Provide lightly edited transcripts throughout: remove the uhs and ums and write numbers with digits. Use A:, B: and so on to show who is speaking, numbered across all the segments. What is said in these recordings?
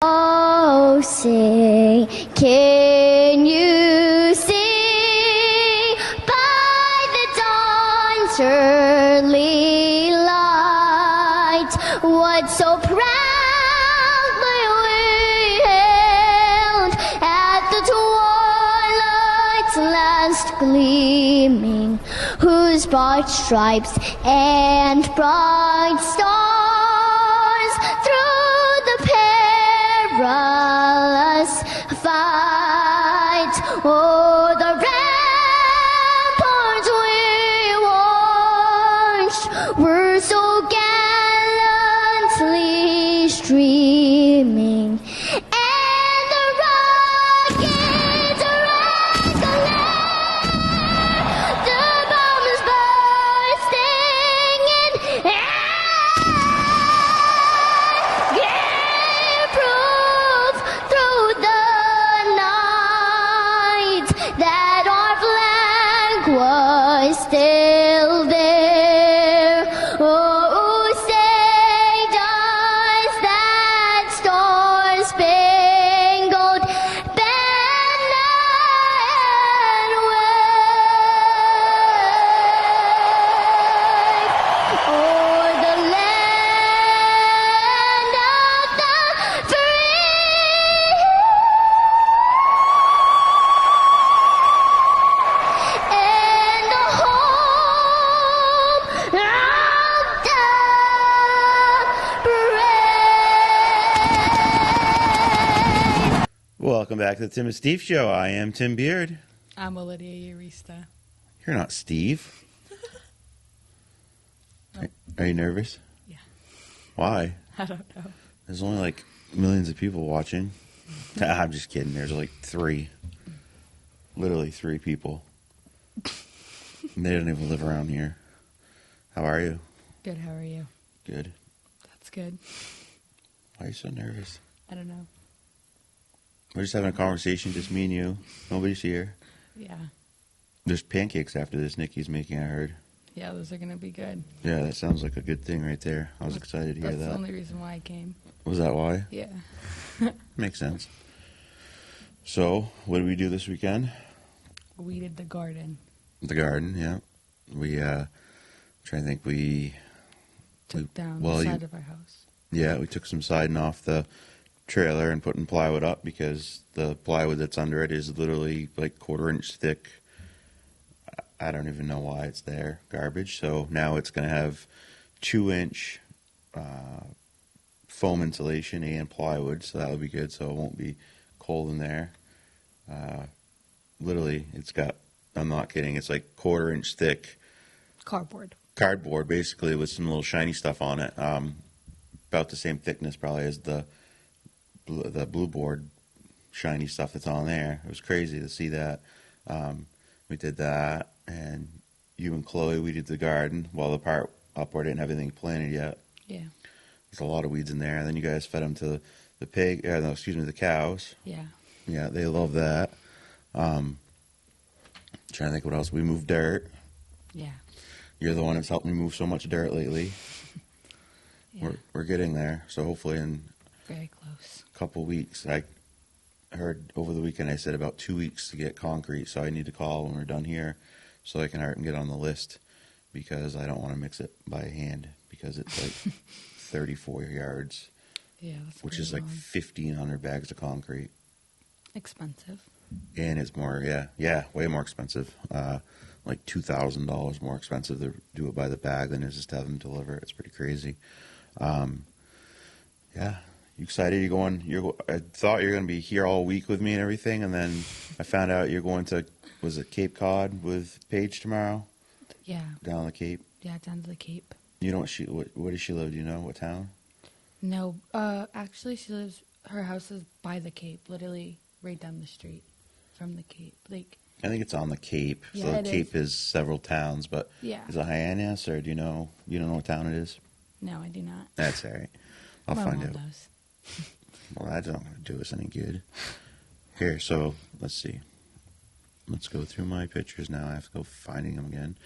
A: Oh, say, can you see by the dawn's early light what so proudly we hailed at the twilight's last gleaming, whose bright stripes and bright stars through the perilous fight o'er the ramparts we watched were so gallantly streaming, and the rockets rang the bombs bursting in gave proof through the night that our flag was still there. Oh, say does that star-spangled banner wave o'er the land of the free and the home of the brave.
B: Welcome back to the Tim and Steve Show. I am Tim Beard.
C: I'm Alidia, Urista.
B: You're not Steve.
C: Nope.
B: Are you nervous?
C: Yeah.
B: Why?
C: I don't know.
B: There's only like millions of people watching. I'm just kidding. There's like three. Literally three people. And they don't even live around here. How are you?
C: Good, how are you?
B: Good.
C: That's good.
B: Why are you so nervous?
C: I don't know.
B: We're just having a conversation, just me and you. Nobody's here.
C: Yeah.
B: There's pancakes after this Nikki's making, I heard.
C: Yeah, those are going to be good.
B: Yeah, that sounds like a good thing right there. I was excited to hear
C: That's
B: that.
C: the only reason why I came.
B: Was that why?
C: Yeah.
B: Makes sense. So, what did we do this weekend?
C: Weeded the garden.
B: The garden, yeah. We, trying to think, we
C: Took down
B: well,
C: the
B: you-
C: side of our house.
B: yeah, we took some siding off the trailer and putting plywood up because the plywood that's under it is literally like 1/4 inch thick. I don't even know why it's there. Garbage. So now it's going to have 2-inch foam insulation and plywood, so that'll be good. So it won't be cold in there. Literally, it's got, I'm not kidding, it's like 1/4 inch thick
C: Cardboard.
B: cardboard basically with some little shiny stuff on it. About the same thickness probably as the blue board shiny stuff that's on there. It was crazy to see that. We did that, and you and Chloe, we did the garden. While the part up where I didn't have anything planted yet.
C: Yeah.
B: There's a lot of weeds in there. And then you guys fed them to the the cows.
C: Yeah.
B: Yeah, they love that. Trying to think what else. We moved dirt.
C: Yeah.
B: You're the one that's helped me move so much dirt lately.
C: Yeah.
B: We're getting there. So hopefully in
C: Very close.
B: a couple weeks. I heard over the weekend I said about 2 weeks to get concrete. So I need to call when we're done here so I can hurry and get on the list because I don't want to mix it by hand because it's like 34 yards,
C: Yeah, that's
B: which
C: pretty
B: is like
C: long.
B: 1,500 bags of concrete.
C: Expensive.
B: And it's more, yeah, way more expensive. Like $2,000 more expensive to do it by the bag than it is just to have them deliver it. It's pretty crazy. Yeah, you excited? I thought you were going to be here all week with me and everything, and then I found out you're going to, was it Cape Cod with Paige tomorrow?
C: Yeah.
B: Down the Cape?
C: Yeah, down to the Cape.
B: You know where does she live? Do you know what town?
C: No, actually her house is by the Cape, literally right down the street from the Cape. Like,
B: I think it's on the Cape.
C: Yeah,
B: So the
C: it
B: Cape is several towns, but
C: yeah.
B: is it Hyannis, or do you know what town it is?
C: No, I do not.
B: That's all right. I'll
C: My
B: find
C: mom
B: out.
C: does.
B: Well, that's not going to do us any good. Here, so let's see. Let's go through my pictures now. I have to go finding them again.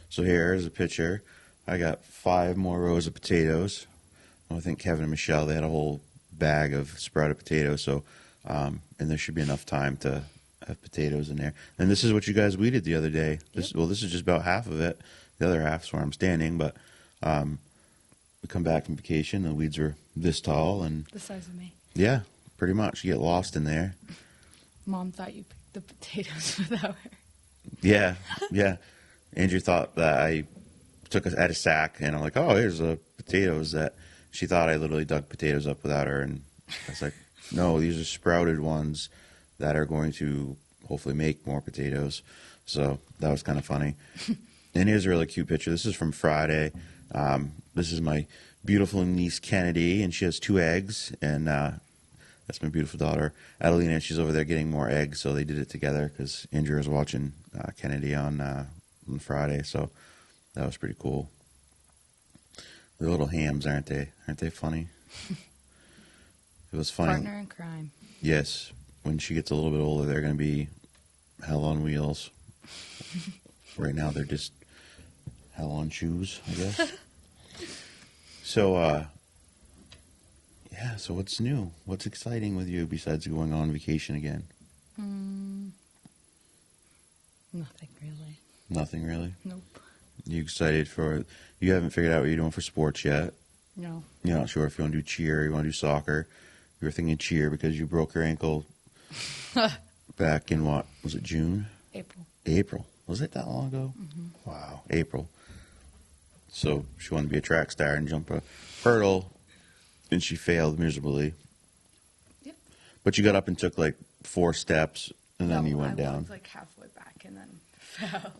B: So here's a picture. I got 5 more rows of potatoes. I think Kevin and Michelle, they had a whole bag of sprouted potatoes. So, and there should be enough time to have potatoes in there. And this is what you guys weeded the other day. This is just about half of it. The other half's where I'm standing, but we come back from vacation. The weeds were this tall and
C: The size of me.
B: yeah, pretty much. You get lost in there.
C: Mom thought you picked the potatoes without her.
B: Yeah, yeah. Andrew thought that I had a sack, and I'm like, oh, here's the potatoes. That she thought I literally dug potatoes up without her, and I was like, no, these are sprouted ones that are going to hopefully make more potatoes. So that was kind of funny. And here's a really cute picture. This is from Friday. This is my beautiful niece Kennedy, and she has 2 eggs, and that's my beautiful daughter Adelina. She's over there getting more eggs, so they did it together because Andrew was watching Kennedy on Friday, so that was pretty cool. They're little hams, aren't they? Aren't they funny? It was funny.
C: Partner in crime.
B: Yes. When she gets a little bit older, they're going to be hell on wheels. Right now, they're just hell on shoes, I guess. So, yeah, so what's new? What's exciting with you besides going on vacation again?
C: Nothing really.
B: Nothing really?
C: Nope.
B: You excited for, you haven't figured out what you're doing for sports yet.
C: No.
B: You're not sure if you want to do cheer, you want to do soccer. You were thinking cheer because you broke your ankle back in what? Was it June? April. Was it that long ago?
C: Mm-hmm.
B: Wow, April. So she wanted to be a track star and jump a hurdle, and she failed miserably.
C: Yep.
B: But you got up and took like 4 steps, and then you went down.
C: I was like halfway back and then fell.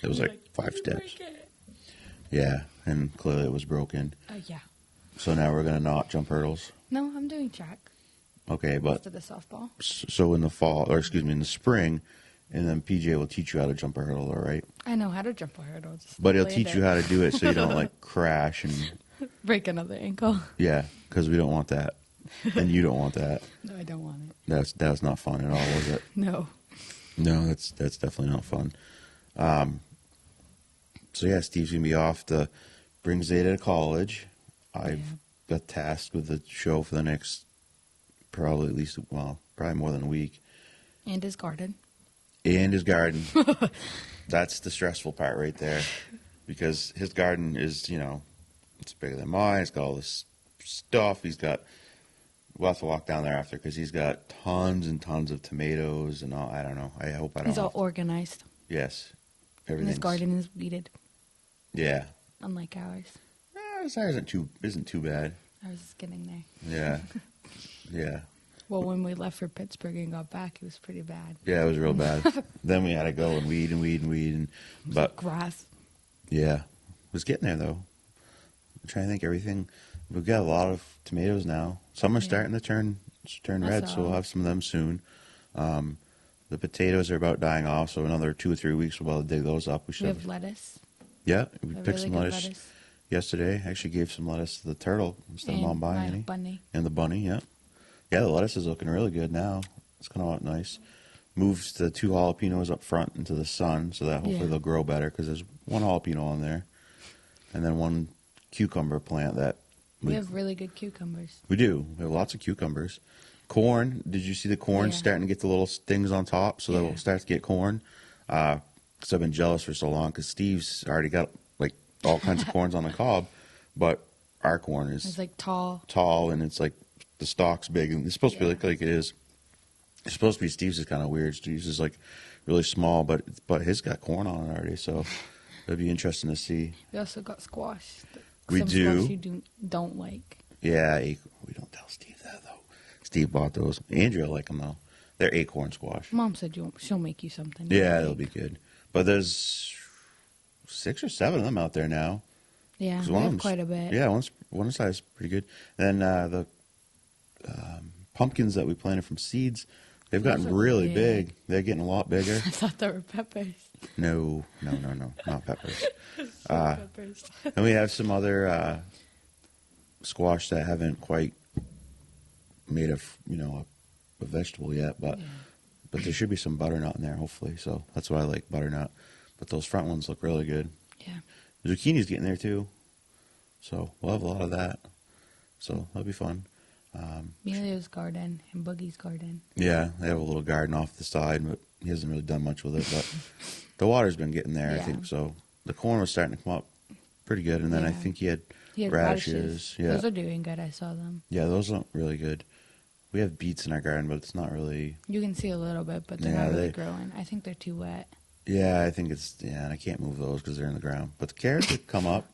B: It was
C: You're
B: like 5 steps.
C: break it.
B: Yeah, and clearly it was broken.
C: Yeah.
B: So now we're going to not jump hurdles.
C: No, I'm doing track
B: Okay, but
C: after the softball.
B: so in the fall, or excuse me, in the spring, and then PJ will teach you how to jump a hurdle, all right?
C: I know how to jump a hurdle. Just
B: But he'll
C: land
B: teach you
C: it.
B: how to do it so you don't like crash and
C: Break another ankle.
B: yeah, because we don't want that, and you don't want that.
C: No, I don't want it.
B: That's not fun at all, was it?
C: No.
B: No, that's definitely not fun. So yeah, Steve's gonna be off to bring Zeta to college. I've got tasked with the show for the next probably more than a week.
C: And his garden.
B: And his garden. That's the stressful part right there, because his garden is, it's bigger than mine. It's got all this stuff. We'll have to walk down there after because he's got tons and tons of tomatoes and all. I don't know. I hope I don't.
C: He's all organized.
B: Yes.
C: And
B: Everything's.
C: his garden is weeded,
B: Yeah.
C: unlike ours.
B: Ours isn't too bad.
C: I was just getting there.
B: Yeah. Yeah.
C: Well, when we left for Pittsburgh and got back, it was pretty bad.
B: Yeah, it was real bad. Then we had to go and weed. But
C: Grass.
B: yeah, it was getting there though. I'm trying to think everything. We've got a lot of tomatoes now. Some are starting to turn red, so we'll have some of them soon. The potatoes are about dying off, so another 2 or 3 weeks we'll be able to dig those up.
C: We have lettuce.
B: Yeah, we
C: A
B: picked
C: really
B: some
C: good
B: lettuce yesterday. Actually gave some lettuce to the turtle instead of Mom buying any.
C: Bunny.
B: And the bunny, yeah. Yeah, the lettuce is looking really good now. It's kind of nice. Moved the 2 jalapenos up front into the sun so that hopefully they'll grow better, because there's 1 jalapeno on there. And then 1 cucumber plant that
C: We have really good cucumbers.
B: we do. We have lots of cucumbers. Corn. Did you see the corn starting to get the little things on top? So that we'll start to get corn. Because I've been jealous for so long. Because Steve's already got like all kinds of corns on the cob, but our corn is
C: It's like tall.
B: and it's like the stalk's big, and it's supposed to be like it is. It's supposed to be. Steve's is kind of weird. Steve's is like really small, but his got corn on it already. So it'd be interesting to see.
C: We also got squash.
B: We
C: Some
B: do.
C: Squash you don't like.
B: Yeah, we don't tell Steve that though. Steve bought those. Andrea like them though. They're acorn squash.
C: Mom said she'll make you something.
B: Yeah, they'll be good. But there's 6 or 7 of them out there now.
C: Yeah,
B: 'Cause
C: we
B: one of
C: have
B: them's-
C: quite a bit.
B: Yeah, one size is pretty good. Then the pumpkins that we planted from seeds, they've gotten
C: Those are
B: really
C: big.
B: big. They're getting a lot bigger.
C: I thought they were peppers.
B: No, not peppers.
C: Peppers.
B: And we have some other squash that haven't quite made a vegetable yet, but there should be some butternut in there hopefully. So that's why I like butternut. But those front ones look really good.
C: Yeah.
B: Zucchini's getting there too, so we'll have a lot of that. So that'll be fun.
C: Emilio's garden and Boogie's garden.
B: Yeah, they have a little garden off the side, but he hasn't really done much with it. But the water's been getting there, I
C: Yeah.
B: think. So the corn was starting to come up pretty good, and then I
C: Yeah.
B: think he had
C: He had
B: radishes. Yeah,
C: Those are doing good. I saw them.
B: yeah, those look really good. We have beets in our garden, but it's not really.
C: You can see a little bit, but they're
B: Yeah,
C: not really
B: they-
C: growing. I think they're too wet.
B: Yeah, I think it's and I can't move those because they're in the ground. But the carrots have come up.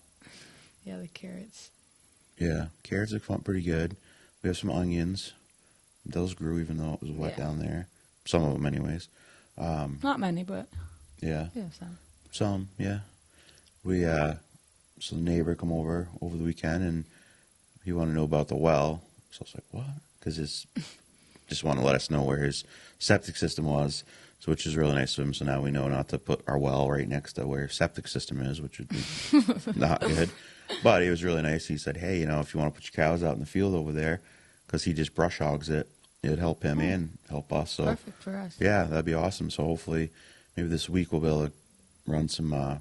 C: Yeah, the carrots.
B: Yeah, carrots have come up pretty good. We have some onions. Those grew even though it was wet
C: Yeah.
B: down there. Some of them, anyways.
C: Not many, but
B: Yeah,
C: we have some.
B: some. Yeah, we so the neighbor come over the weekend and he wanted to know about the well. So I was like, what? Because his just want to let us know where his septic system was, so which is really nice of him. So now we know not to put our well right next to where his septic system is, which would be not good. But he was really nice. He said, hey, if you want to put your cows out in the field over there, because he just brush hogs it, it'd help him and help us. So
C: Perfect for us.
B: yeah, that'd be awesome. So hopefully, maybe this week we'll be able to run some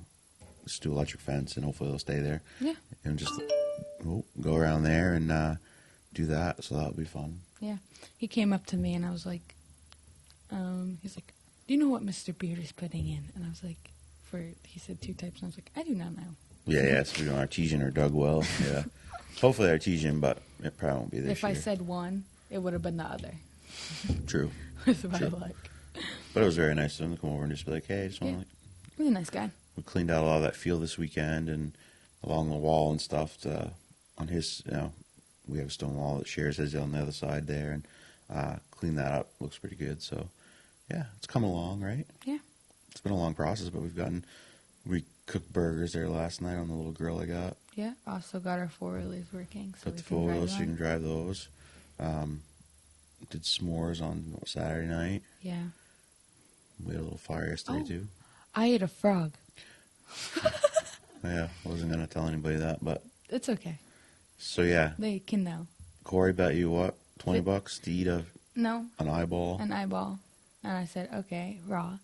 B: just do electric fence, and hopefully they'll stay there.
C: Yeah.
B: And just go around there and do that. So that'll be fun.
C: Yeah. He came up to me and I was like, he's like, do you know what Mr. Beard is putting in? And I was like, he said 2 types. And I was like, I do not know.
B: Yeah, so we're doing artesian or dug well. Yeah. Hopefully artesian, but it probably won't be this
C: If
B: year.
C: I said one, it would have been the other.
B: True.
C: With my
B: True.
C: luck.
B: But it was very nice of him to come over and just be like, hey, I just want to
C: Yeah. He's a nice guy.
B: we cleaned out a lot of that field this weekend and along the wall and stuff on his, we have a stone wall that shares his on the other side there and cleaned that up. Looks pretty good. So, yeah, it's come along, right?
C: Yeah.
B: It's been a long process, but we cooked burgers there last night on the little grill I got.
C: Yeah. Also got our 4-wheelers working. So
B: Got
C: we
B: the
C: can drive
B: four-wheelers so you
C: them.
B: can drive those. Did s'mores on Saturday night.
C: Yeah.
B: We had a little fire yesterday,
C: Oh.
B: too.
C: I ate a frog.
B: Yeah, I wasn't going to tell anybody that, but
C: It's okay.
B: so yeah,
C: They can know.
B: Corey bet you what, $20 to eat
C: No,
B: an eyeball.
C: an eyeball. And I said, okay, raw.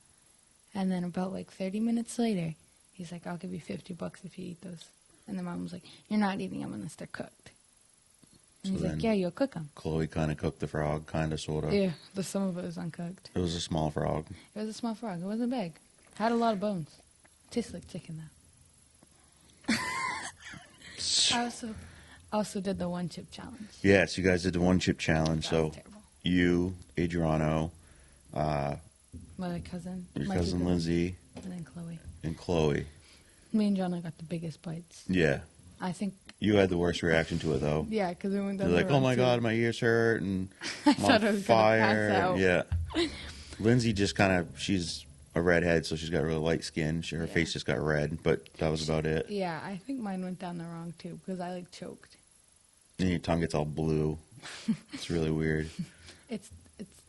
C: And then about like 30 minutes later, he's like, I'll give you $50 if you eat those. And the mom was like, you're not eating them unless they're cooked. And
B: So
C: he's
B: then-
C: like, yeah, you'll cook them.
B: Chloe kind of cooked the frog, kind of, sort of.
C: Yeah, but some of it was uncooked.
B: It was a small frog.
C: It was a small frog. It wasn't big. Had a lot of bones. Tastes like chicken though. I also did the 1-chip challenge.
B: Yes, you guys did the 1-chip challenge.
C: That
B: So
C: was terrible.
B: you, Adriano,
C: My cousin.
B: your
C: my
B: cousin
C: two cousins,
B: Lindsay,
C: and then Chloe.
B: and Chloe.
C: Me and John got the biggest bites.
B: Yeah.
C: I think,
B: You had the worst reaction to it, though.
C: yeah, because we went down
B: You're
C: the
B: like, oh
C: wrong
B: my
C: tube.
B: God, my ears hurt, and
C: I
B: I'm
C: thought I
B: on
C: was gonna
B: fire.
C: pass out.
B: Yeah. Lindsay just kind of, she's a redhead, so she's got really light skin. Her
C: Yeah.
B: face just got red, but that was about it.
C: Yeah, I think mine went down the wrong tube because I like choked.
B: And your tongue gets all blue. It's really weird.
C: It's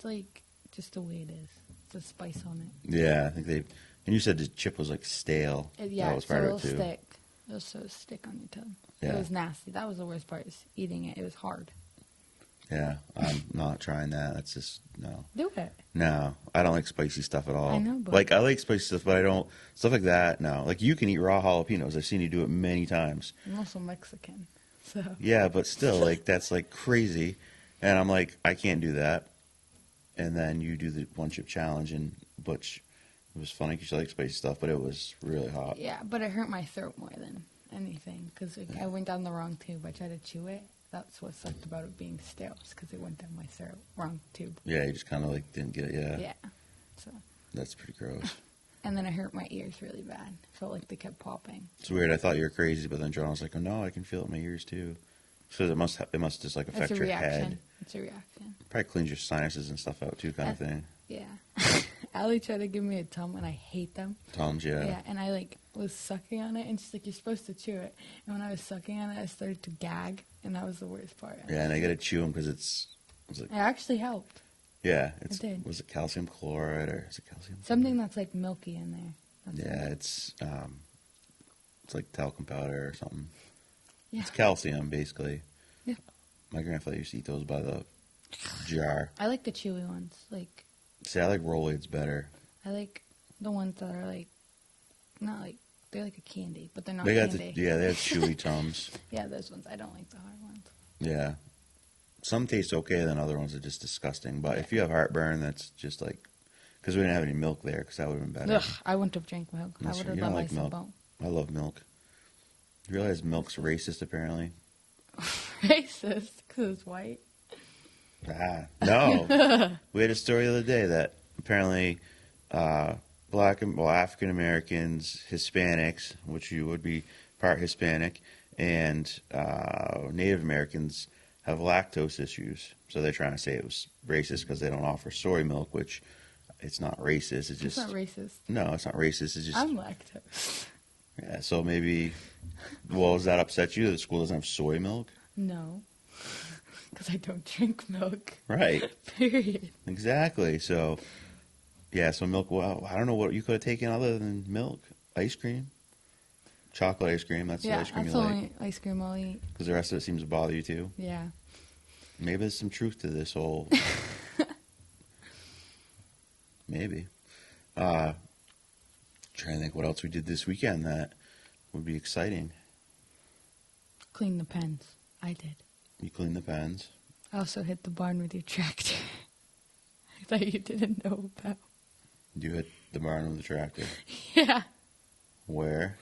C: like just the way it is. The spice on it.
B: Yeah, I think they. And you said the chip was like stale.
C: Yeah,
B: that was
C: so
B: part
C: it'll
B: of it too.
C: stick. It'll so stick on your tongue.
B: Yeah.
C: It was nasty. That was the worst part. Is eating it. It was hard.
B: Yeah, I'm not trying that. That's just no.
C: Do it.
B: No, I don't like spicy stuff at all.
C: I know, but-
B: Like I like spicy stuff, but I don't stuff like that. No, like you can eat raw jalapenos. I've seen you do it many times.
C: I'm also Mexican, so
B: Yeah, but still, like that's like crazy. And I'm like, I can't do that. And then you do the 1-chip challenge, and Butch. It was funny because you like spicy stuff, but it was really hot.
C: yeah. But it hurt my throat more than anything because I went down the wrong tube. I tried to chew it. That's what sucked about it being stale, because it went down my throat, wrong tube.
B: Yeah, you just kind of like didn't get it. Yeah,
C: Yeah. So,
B: that's pretty gross.
C: and then it hurt my ears really bad. Felt like they kept popping.
B: It's weird. I thought you were crazy, but then John was like, "Oh no, I can feel it in my ears too." So it must just like affect
C: It's a
B: your
C: reaction.
B: head.
C: It's a reaction.
B: Probably cleans your sinuses and stuff out too, kind of thing.
C: Yeah. Allie tried to give me a Tum, and I hate them.
B: Tums, yeah.
C: Yeah, and I was sucking on it, and she's like, "You're supposed to chew it." And when I was sucking on it, I started to gag, and that was the worst part.
B: Yeah, and I gotta chew them because it's like,
C: It actually helped.
B: yeah, it's
C: did.
B: was it calcium chloride or is it calcium?
C: Something that's like milky in there. That's
B: Yeah,
C: it.
B: it's like talcum powder or something.
C: Yeah.
B: It's calcium basically.
C: Yeah.
B: My grandfather used to eat those by the jar.
C: I like the chewy ones. Like,
B: See, I like Rolaids better.
C: I like the ones that are like, not like, they're like a candy, but they're not
B: They got
C: candy.
B: they have chewy Tums.
C: Yeah, those ones. I don't like the hard ones.
B: Yeah. Some taste okay, then other ones are just disgusting. But if you have heartburn, that's just like, because we didn't have any milk there, because that would have been better.
C: Ugh, I wouldn't have drank milk. I
B: That's
C: would
B: right.
C: have
B: You
C: let
B: don't like
C: myself
B: milk.
C: out.
B: I love milk. You realize milk's racist, apparently?
C: Racist, because it's white.
B: No. We had a story the other day that apparently African Americans, Hispanics, which you would be part Hispanic, and Native Americans have lactose issues. So they're trying to say it was racist because they don't offer soy milk, which it's not racist. It's just
C: It's not racist.
B: No, it's not racist. It's just
C: I'm lactose.
B: yeah. So maybe, well, does that upset you that the school doesn't have soy milk?
C: No, because I don't drink milk.
B: Right.
C: Period.
B: Exactly. So, yeah. So milk. Well, I don't know what you could have taken other than milk. Ice cream, chocolate ice cream. That's the
C: Yeah,
B: ice cream
C: that's
B: you
C: the
B: like.
C: only ice cream I'll eat.
B: Because the rest of it seems to bother you too.
C: Yeah.
B: Maybe there's some truth to this whole. Maybe. Trying to think what else we did this weekend that would be exciting.
C: Clean the pens. I did.
B: You clean the pens.
C: I also hit the barn with your tractor. I thought you didn't know about.
B: You hit the barn with the tractor.
C: Yeah.
B: Where?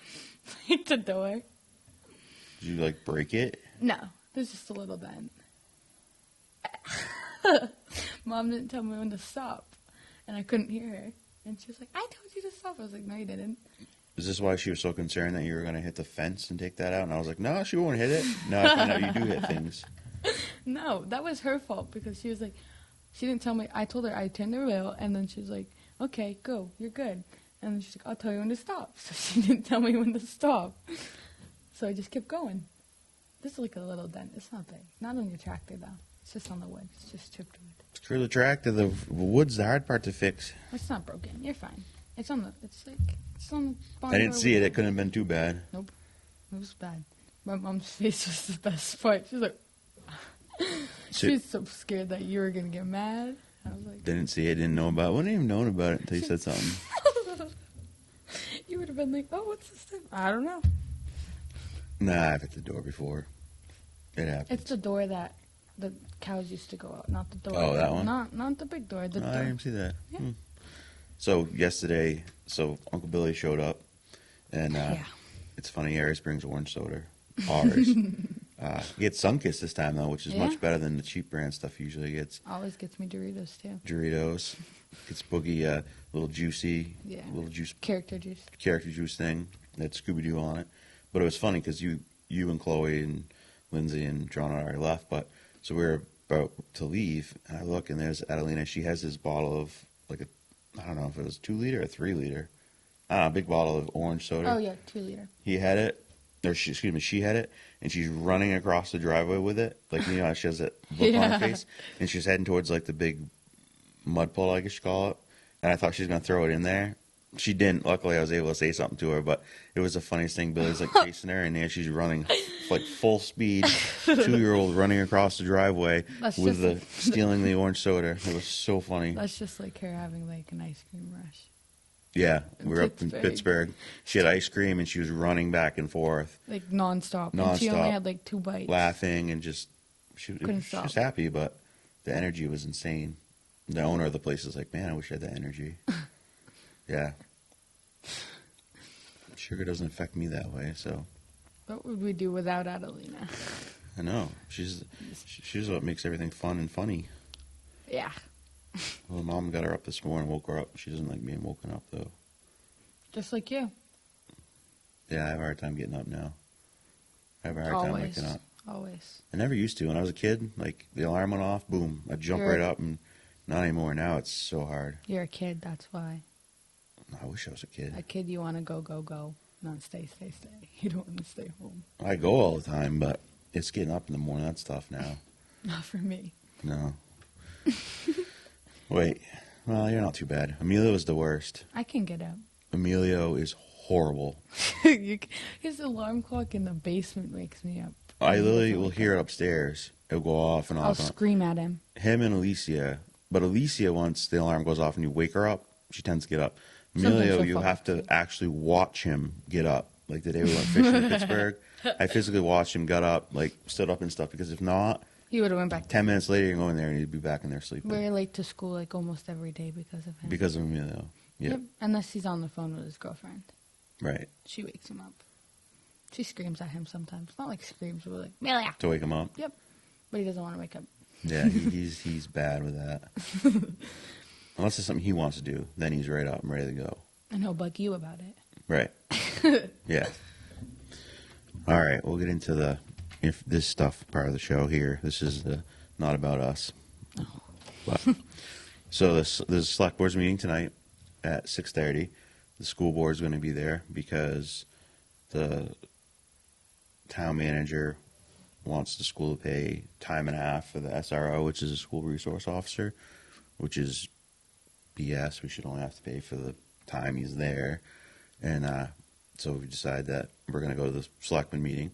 C: Hit the door.
B: Did you like break it?
C: No, there's just a little dent. Mom didn't tell me when to stop, and I couldn't hear her. And she was like, "I told you to stop." I was like, "No, you didn't."
B: Is this why she was so concerned that you were going to hit the fence and take that out? And I was like, no, she won't hit it. No, I found out you do hit things.
C: No, that was her fault because she was like, she didn't tell me. I told her I turned the wheel, and then she was like, "Okay, go, you're good." And then she's like, "I'll tell you when to stop." So she didn't tell me when to stop. So I just kept going. This is like a little dent. It's not big. Not on your tractor though. It's just on the wood. It's just chipped wood.
B: Screw the tractor. The wood's the hard part to fix.
C: It's not broken. You're fine. It's on the. It's like it's on the.
B: I didn't see it. It couldn't have been too bad.
C: Nope. It was bad. My mom's face was the best part. She was like, she was so scared that you were gonna get mad. I was like,
B: Didn't see it. Didn't know about it. Wouldn't even known about it until you said something.
C: you would have been like, "Oh, what's this thing?" I don't know.
B: Nah, I've hit the door before. It happened.
C: It's the door that the cows used to go out, not the door.
B: Oh, that one?
C: Not the big door. The
B: No, I
C: door.
B: didn't see that.
C: Yeah.
B: So yesterday, Uncle Billy showed up, and
C: Yeah.
B: it's funny. Aries brings orange soda. Ours. He gets Sunkist this time though, which is
C: Yeah.
B: much better than the cheap brand stuff he usually gets.
C: Always gets me Doritos too.
B: Doritos. Gets Boogie little juicy,
C: Yeah.
B: little juice
C: Character juice.
B: character juice thing that Scooby Doo on it. But it was funny because you and Chloe and Lindsay and John already left, but so we were about to leave, and I look and there's Adelina. She has this bottle of like I don't know if it was 2 liter or 3 liter. I don't know, a big bottle of orange soda.
C: Oh yeah, 2 liter.
B: He had it, or she had it, and she's running across the driveway with it. Like, you know, how she has that look on her
C: Yeah.
B: face, and she's heading towards like the big mud puddle, I guess you call it. And I thought she was gonna throw it in there. She didn't. Luckily, I was able to say something to her, but it was the funniest thing. Billy's like chasing her, and there she's running like full speed, 2-year-old running across the driveway
C: That's
B: with
C: just-
B: stealing the orange soda. It was so funny.
C: That's just like her having like an ice cream rush.
B: Yeah,
C: in
B: we were up in
C: Pittsburgh.
B: Pittsburgh. She had ice cream, and she was running back and forth,
C: Like nonstop. And she only
B: Nonstop.
C: had like 2 bites.
B: laughing, and just
C: Couldn't
B: she was
C: stop.
B: happy, but the energy was insane. The owner of the place was like, "Man, I wish I had that energy." Yeah, sugar doesn't affect me that way, so
C: What would we do without Adelina?
B: I know she's what makes everything fun and funny.
C: Yeah.
B: Well, Mom got her up this morning, woke her up. She doesn't like being woken up though.
C: Just like you.
B: Yeah, I have a hard time getting up now. I have a hard time
C: Always.
B: waking up.
C: Always.
B: I never used to. When I was a kid, like the alarm went off, boom, I'd jump
C: You're-
B: right up, and not anymore. Now it's so hard.
C: You're a kid, that's why.
B: I wish I was a kid.
C: A kid, you want to go. Not stay. You don't want to stay home.
B: I go all the time, but it's getting up in the morning. That's tough now.
C: Not for me.
B: No. Wait. Well, you're not too bad. Emilio is the worst.
C: I can get up.
B: Emilio is horrible.
C: His alarm clock in the basement wakes me up.
B: I literally will hear it upstairs. It'll go off and
C: I'll
B: off.
C: scream at him.
B: Him and Alicia. But Alicia, once the alarm goes off and you wake her up, she tends to get up.
C: Sometimes
B: Emilio,
C: she'll
B: you
C: fall
B: have to
C: asleep.
B: actually watch him get up. Like the day we went fishing in Pittsburgh, I physically watched him get up, like stood up and stuff. Because if not,
C: He would have went back.
B: 10 minutes later, you're going there and he'd be back in there sleeping.
C: We're late to school like almost every day because of him.
B: Because of him, you know. Yep.
C: Yep. Unless he's on the phone with his girlfriend.
B: Right.
C: She wakes him up. She screams at him sometimes. Not like screams, but like, Melia.
B: To wake him up?
C: Yep. But he doesn't want to wake up.
B: Yeah, he's bad with that. Unless it's something he wants to do, then he's right up and ready to go.
C: And he'll bug you about it.
B: Right. Yeah. All right, we'll get into this stuff part of the show here. This is not about us.
C: Oh.
B: But, so there's a select board's meeting tonight at 6:30. The school board's going to be there because the town manager wants the school to pay time and a half for the SRO, which is a school resource officer, which is BS. We should only have to pay for the time he's there. And so we decided that we're going to go to the selectmen meeting.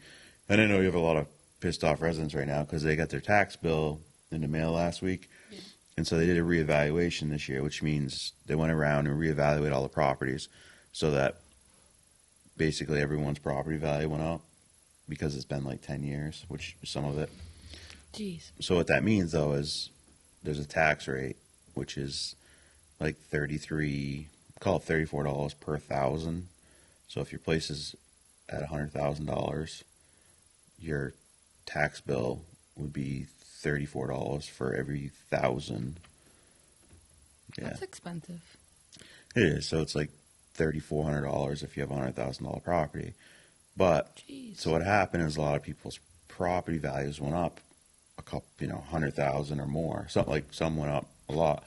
B: And I know you have a lot of pissed off residents right now because they got their tax bill in the mail last week. Yeah. And so they did a reevaluation this year, which means they went around and reevaluated all the properties so that basically everyone's property value went up because it's been like 10 years, which is some of it.
C: Jeez.
B: So what that means, though, is there's a tax rate, which is like call it $34 per 1,000. So if your place is at $100,000, your tax bill would be $34 for every 1,000. Yeah.
C: That's expensive.
B: It is. So it's like $3,400 if you have a $100,000 property. But
C: Jeez.
B: So what happened is a lot of people's property values went up a couple, 100,000 or more. Some went up a lot.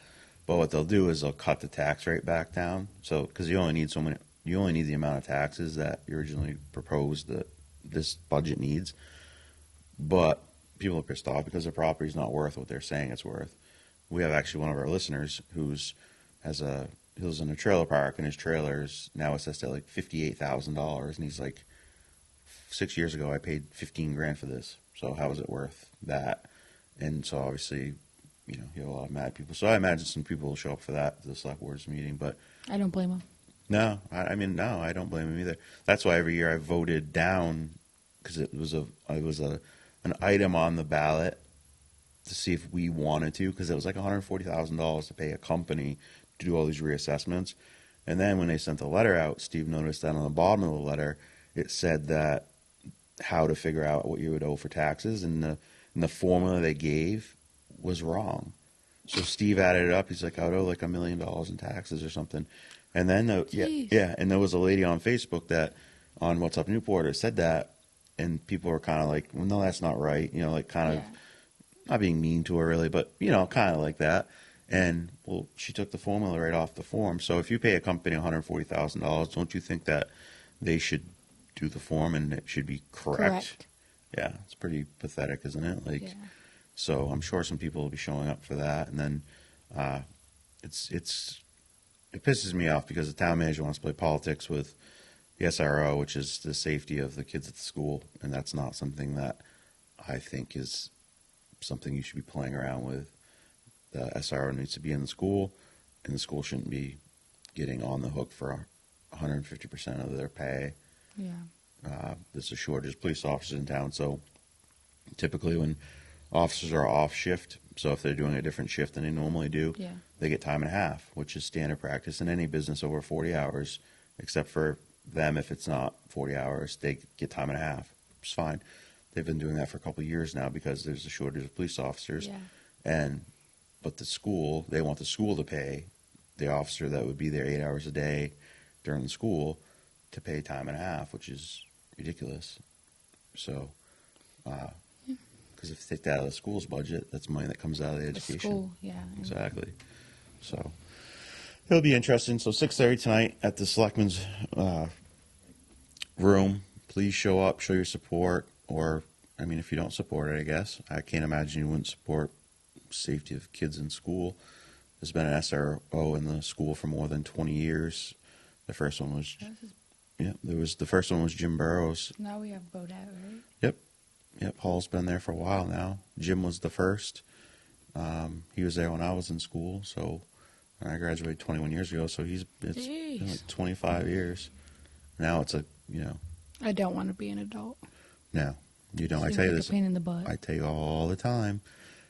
B: But what they'll do is they'll cut the tax rate back down. So because you only need the amount of taxes that you originally proposed that this budget needs. But people are pissed off because their property is not worth what they're saying it's worth. We have actually one of our listeners he lives in a trailer park, and his trailer is now assessed at like $58,000, and he's like, 6 years ago I paid $15,000 for this, so how is it worth that? And so obviously, you have a lot of mad people. So I imagine some people will show up for that, the select board's meeting, but
C: I don't blame them.
B: No, no, I don't blame him either. That's why every year I voted down because it was an item on the ballot to see if we wanted to, because it was like $140,000 to pay a company to do all these reassessments. And then when they sent the letter out, Steve noticed that on the bottom of the letter it said that how to figure out what you would owe for taxes, and the formula they gave was wrong. So Steve added it up. He's like, I would owe like $1 million in taxes or something. And then and there was a lady on Facebook that on What's Up Newport that said that, and people were kind of like, well, no, that's not right. Kind of not being mean to her really, but kind of like that. And well, she took the formula right off the form. So if you pay a company $140,000, don't you think that they should do the form and it should be correct? Yeah, it's pretty pathetic, isn't it? So I'm sure some people will be showing up for that, and then it pisses me off because the town manager wants to play politics with the SRO, which is the safety of the kids at the school, and that's not something that I think is something you should be playing around with. The SRO needs to be in the school, and the school shouldn't be getting on the hook for 150% of their pay.
C: Yeah.
B: There's a shortage of police officers in town, so typically when officers are off shift, so if they're doing a different shift than they normally do, they get time and a half, which is standard practice in any business over 40 hours, except for them, if it's not 40 hours, they get time and a half. It's fine. They've been doing that for a couple of years now because there's a shortage of police officers.
C: Yeah.
B: But the school, they want the school to pay the officer that would be there 8 hours a day during the school to pay time and a half, which is ridiculous. So, because if they take that out of the school's budget, that's money that comes out of the education.
C: The school, yeah.
B: Exactly. So, it'll be interesting. So 6:30 tonight at the Selectmen's room. Please show up, show your support, or, if you don't support it, I guess. I can't imagine you wouldn't support safety of kids in school. There's been an SRO in the school for more than 20 years. The first one was, the first one was Jim Burrows.
C: Now we have Bodette, right?
B: Yep, Paul's been there for a while now. Jim was the first. He was there when I was in school, so I graduated 21 years ago, so it's been like 25 years. Now it's
C: I don't want to be an adult.
B: No, You know, I
C: Seems
B: tell you
C: like
B: this.
C: a pain in the butt.
B: I tell you all the time.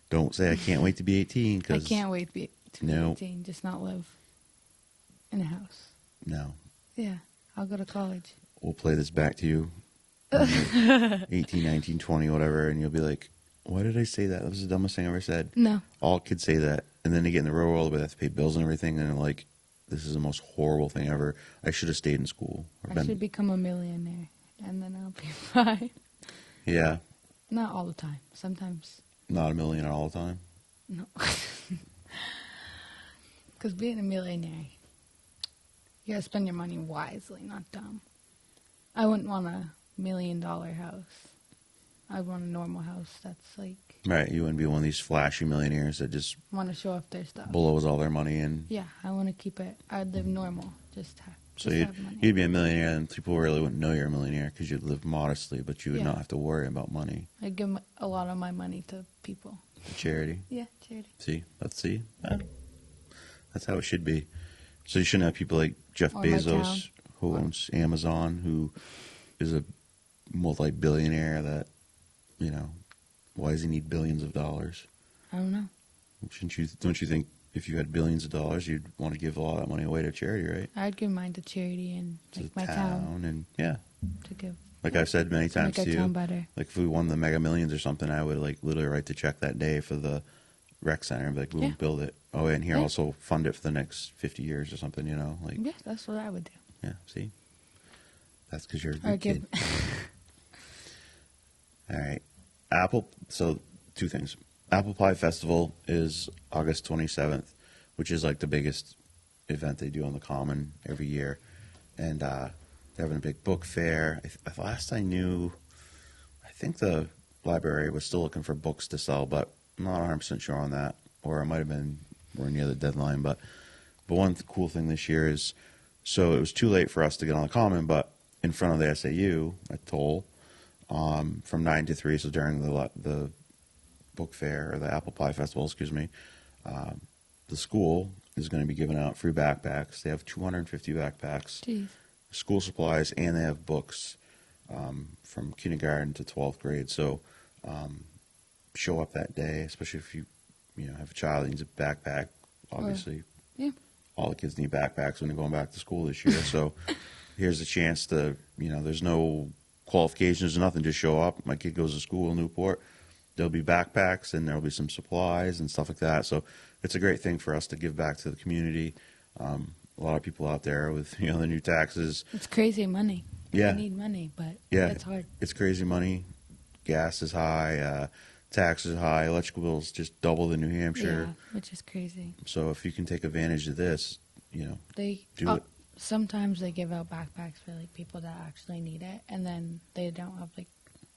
B: Don't say I can't wait to be 18
C: I
B: because
C: can't wait to be
B: No.
C: 18, just not live in a house.
B: no.
C: Yeah, I'll go to college.
B: We'll play this back to you. when you're 18, 19, 20, whatever, and you'll be like, "Why did I say that? That was the dumbest thing I ever said."
C: No.
B: All kids say that, and then they get in the real world where they have to pay bills and everything, and they're like, "This is the most horrible thing ever. I should have stayed in school."
C: I should become a millionaire, and then I'll be fine.
B: Yeah,
C: Not all the time. Sometimes,
B: not a millionaire all the time.
C: no. Because being a millionaire, you gotta spend your money wisely, not dumb. I wouldn't want a $1 million house. I'd want a normal house that's like,
B: Right, you wouldn't be one of these flashy millionaires that just
C: want to show off their stuff.
B: blows all their money in.
C: Yeah, I want to keep it. I'd live normal, just have.
B: So
C: Just have money.
B: you'd be a millionaire, and people really wouldn't know you're a millionaire because you'd live modestly, but you would
C: Yeah.
B: not have to worry about money.
C: I'd give a lot of my money to people.
B: To charity.
C: Yeah, charity.
B: See, that's how it should be. So you shouldn't have people like Jeff
C: Or my town.
B: Bezos, who
C: What?
B: owns Amazon, who is a multi-billionaire that, why does he need billions of dollars?
C: I don't know.
B: Don't you think if you had billions of dollars, you'd want to give all that money away to charity, right?
C: I'd give mine to charity and
B: To
C: like
B: the
C: my town
B: and yeah.
C: to give.
B: Like I've said many
C: to
B: times
C: make
B: to
C: our
B: you,
C: town better.
B: like if we won the Mega Millions or something, I would like literally write the check that day for the rec center and be like, "Boom,
C: Yeah.
B: build it." Oh, and here
C: Yeah.
B: also fund it for the next 50 years or something. Like
C: Yeah, that's what I would do.
B: yeah. See, that's because you're a
C: Or
B: good kid. All right, Apple. So 2 things. Apple Pie Festival is August 27th, which is like the biggest event they do on the Common every year, and they're having a big book fair. Last I knew, I think the library was still looking for books to sell, but I'm not 100% sure on that, or it might have been we're near the deadline. But one cool thing this year is, so it was too late for us to get on the Common, but in front of the SAU at Toll, from 9 to 3, so during the book fair, or the Apple Pie Festival, excuse me, the school is going to be giving out free backpacks. They have 250 backpacks,
C: Jeez.
B: school supplies, and they have books from kindergarten to 12th grade. So show up that day, especially if you have a child that needs a backpack. Obviously,
C: Yeah.
B: all the kids need backpacks when they're going back to school this year. So here's a chance to, there's no qualifications or nothing. Just show up. My kid goes to school in Newport. There'll be backpacks and there'll be some supplies and stuff like that. So it's a great thing for us to give back to the community. A lot of people out there with, the new taxes.
C: It's crazy money.
B: Yeah.
C: I need money, but
B: Yeah.
C: it's hard.
B: It's crazy money. Gas is high. Taxes high. Electrical bills just doubled in New Hampshire.
C: Yeah, which is crazy.
B: So if you can take advantage of this,
C: They
B: Do it.
C: Sometimes they give out backpacks for like people that actually need it, and then they don't have like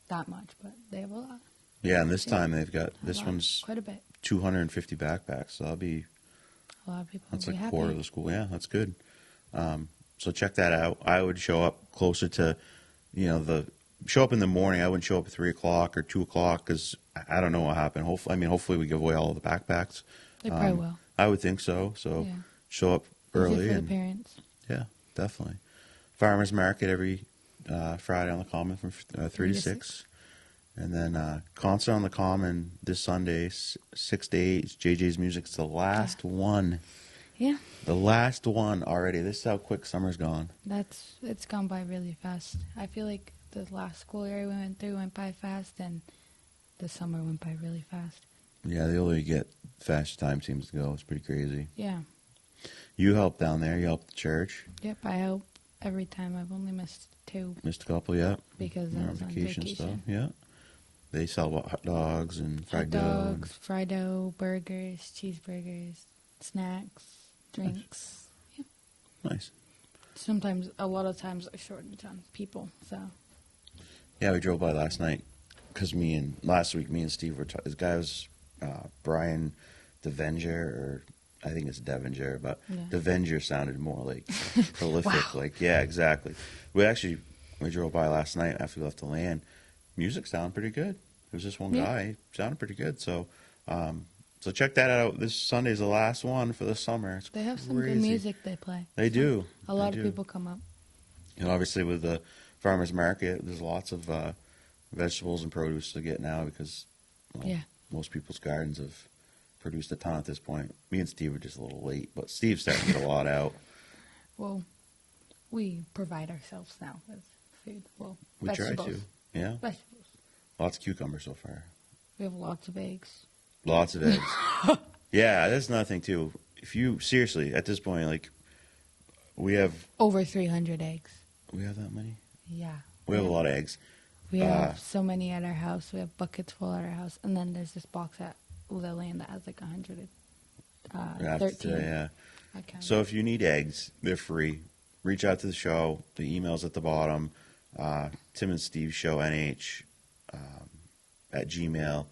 C: that much, but they have a lot.
B: yeah, and this
C: Yeah.
B: time they've got,
C: A
B: this
C: lot.
B: one's
C: Quite a bit.
B: 250 backpacks. So that'll be,
C: A lot of people
B: that's
C: will
B: like
C: be
B: a
C: happy.
B: quarter of the school. Yeah, that's good. So check that out. I would show up closer to, show up in the morning. I wouldn't show up at 3 o'clock or 2 o'clock because I don't know what happened. Hopefully we give away all the backpacks.
C: They probably will.
B: I would think so. So
C: Yeah.
B: show up early.
C: Easier for
B: and
C: the parents.
B: yeah, definitely. Farmers market every Friday on the Common from 3 to
C: 3 to
B: 6. And then concert on the Common this Sunday, 6 to 8. It's JJ's Music. It's the last one.
C: Yeah,
B: The last one already. This is how quick summer's gone.
C: it's gone by really fast. I feel like the last school year we went through went by fast, and the summer went by really fast.
B: Yeah, the older you get, the faster time seems to go. It's pretty crazy.
C: Yeah.
B: You helped down there. You helped the church.
C: Yep, I help every time. I've only missed 2
B: Missed a couple, yeah.
C: because I
B: You're
C: was on vacation.
B: stuff, yeah. They sell what, hot dogs and fried
C: Hot
B: dough.
C: dogs, fried dough, burgers, cheeseburgers, snacks, drinks. Yeah.
B: Nice.
C: Sometimes, a lot of times, I shortened on people. So
B: Yeah, we drove by last night because last week, me and Steve were this guy was Brian Devenger, or I think it's Devenger, but
C: Yeah.
B: Devenger sounded more like prolific.
C: Wow.
B: Like, yeah, exactly. We drove by last night after we left the land. Music sounded pretty good. It was just one
C: Yeah.
B: guy. He sounded pretty good. So, so check that out. This Sunday's the last one for the summer. It's
C: they have some
B: crazy.
C: good music they play.
B: They do.
C: A lot
B: They
C: of
B: do.
C: people come up.
B: And obviously with the farmers market, there's lots of vegetables and produce to get now because well,
C: Yeah.
B: most people's gardens have produced a ton at this point. Me and Steve are just a little late, but Steve's starting to get a lot out.
C: Well, we provide ourselves now with food. Well,
B: We
C: vegetables.
B: try to. Yeah.
C: Vegetables.
B: Lots of cucumbers so far.
C: We have lots of eggs.
B: Lots of eggs. Yeah, that's another thing too. If you seriously at this point, like we have
C: Over 300 eggs.
B: that many.
C: Yeah.
B: We have a lot of eggs.
C: We have so many at our house. We have buckets full at our house. And then there's this box at Lillian that has like 113.
B: Yeah.
C: I counted.
B: So if you need eggs, they're free. Reach out to the show. The email's at the bottom. Tim and Steve Show NH at Gmail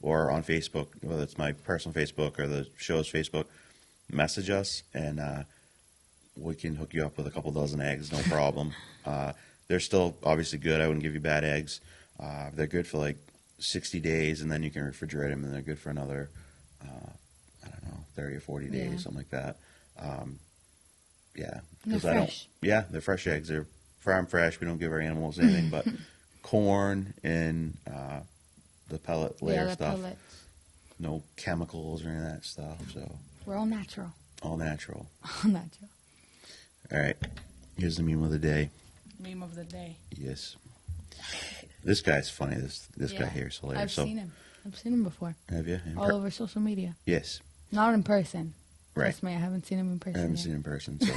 B: or on Facebook, whether it's my personal Facebook or the show's Facebook. Message us and we can hook you up with a couple dozen eggs, no problem. They're still obviously good. I wouldn't give you bad eggs. They're good for like 60 days, and then you can refrigerate them, and they're good for another, 30 or 40 days,
C: Yeah.
B: something like that. Yeah.
C: They're
B: 'Cause I don't-
C: fresh.
B: Yeah, they're fresh eggs. They're farm fresh. We don't give our animals anything but corn and the pellet layer
C: the
B: stuff.
C: pellets.
B: No chemicals or any of that stuff. So
C: We're all natural.
B: all natural.
C: All natural.
B: All right. Here's the meme of the day.
C: Meme of the day.
B: Yes. This guy's funny. This guy
C: Yeah.
B: here is hilarious.
C: I've
B: So,
C: seen him. I've seen him before.
B: have you?
C: All over social media.
B: Yes.
C: Not in person.
B: Right.
C: Trust me, I haven't seen him in person.
B: I haven't
C: yet.
B: seen him in person. So,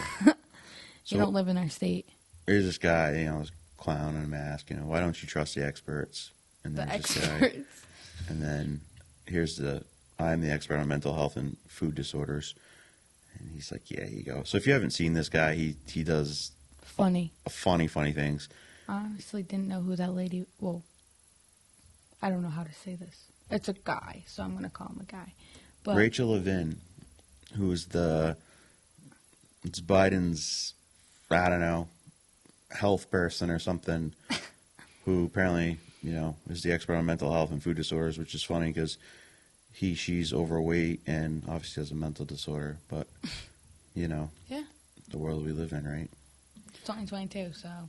C: You don't live in our state.
B: here's this guy, this clown in a mask. Why don't you trust the experts? And
C: The
B: there's this guy.
C: experts.
B: And then here's I'm the expert on mental health and food disorders. And he's like, yeah, here you go. So if you haven't seen this guy, he does
C: Funny.
B: funny things.
C: I honestly didn't know who that lady. Well, I don't know how to say this. It's a guy, so I'm gonna call him a guy. But
B: Rachel Levin, who is it's Biden's, I don't know, health person or something, who apparently, is the expert on mental health and food disorders, which is funny because she's overweight and obviously has a mental disorder, but,
C: Yeah.
B: the world we live in, right?
C: It's 2022, so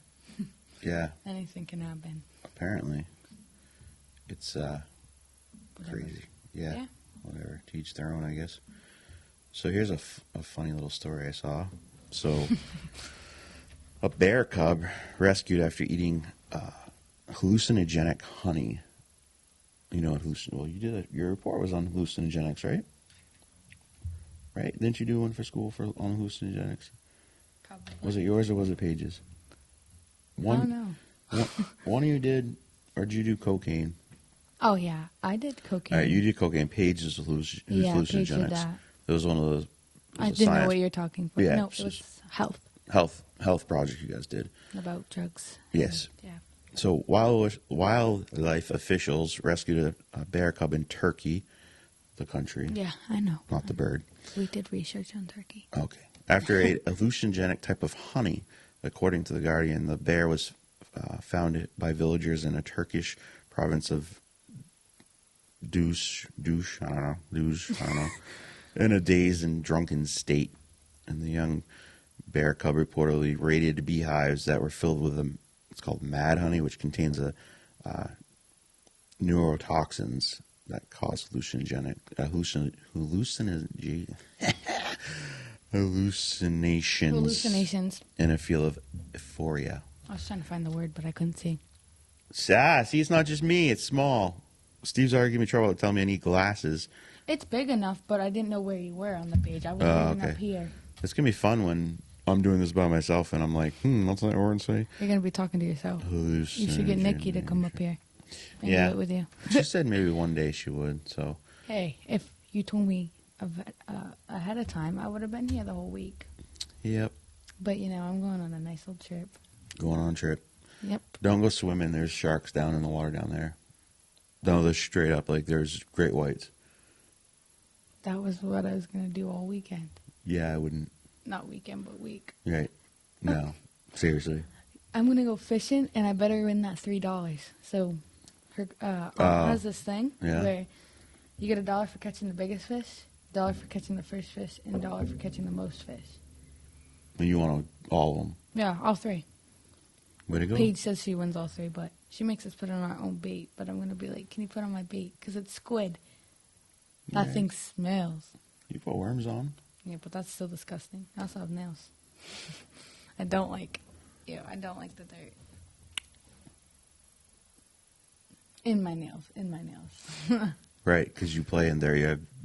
B: Yeah,
C: anything can happen.
B: apparently. It's
C: Whatever.
B: crazy. Yeah,
C: Yeah.
B: whatever. To each their own, I guess. So here's a funny little story I saw. So a bear cub rescued after eating hallucinogenic honey. You know what well, you did your report was on hallucinogenics, right? Right? Didn't you do one for school on hallucinogenics?
C: Probably.
B: Was it yours or was it Paige's?
C: I don't know.
B: One of you did, or did you do cocaine?
C: Oh yeah, I did cocaine.
B: All right, you did cocaine. Paige's
C: Yeah,
B: hallucinogenics.
C: Paige did that.
B: It was one of those.
C: I didn't know what you're talking about.
B: Yeah,
C: No,
B: so
C: it was health,
B: health project you guys did.
C: about drugs.
B: Yes.
C: Yeah.
B: So wildlife officials rescued a bear cub in Turkey, the country,
C: Yeah, I know.
B: not the bird.
C: We did research on turkey.
B: Okay. After a hallucinogenic type of honey, according to the Guardian, the bear was found by villagers in a Turkish province of Dush, I don't know, in a dazed and drunken state. And the young bear cub reportedly raided beehives that were filled with it's called mad honey, which contains neurotoxins that cause hallucinations and a feel of euphoria.
C: I was trying to find the word, but I couldn't see.
B: See, it's not just me. It's small. Steve's already giving me trouble telling me I need glasses.
C: It's big enough, but I didn't know where you were on the page. I was even
B: okay.
C: up here.
B: It's going to be fun when I'm doing this by myself and I'm like, what's that word say?
C: You're going to be talking to yourself. You should get Nikki to come up here and
B: Yeah.
C: do it with you.
B: She said maybe one day she would, so.
C: Hey, if you told me ahead of time, I would have been here the whole week.
B: Yep.
C: But, I'm going on a nice little trip.
B: Going on a trip.
C: Yep.
B: Don't go swimming. There's sharks down in the water down there. No, there's straight up, there's great whites.
C: That was what I was going to do all weekend.
B: Yeah, I wouldn't.
C: Not weekend, but week.
B: Right. No. Seriously.
C: I'm going to go fishing, and I better win that $3. So, her aunt has this thing where you get $1 for catching the biggest fish, $1 for catching the first fish, and $1 for catching the most fish.
B: And you want all of them.
C: Yeah, all three.
B: Way to go.
C: Paige says she wins all three, but She makes us put on our own bait, but I'm going to be like, can you put on my bait? Because it's squid. That
B: Yeah.
C: thing smells.
B: You put worms on?
C: Yeah, but that's still disgusting. I also have nails. I don't like the dirt. In my nails.
B: Right, because you play in there.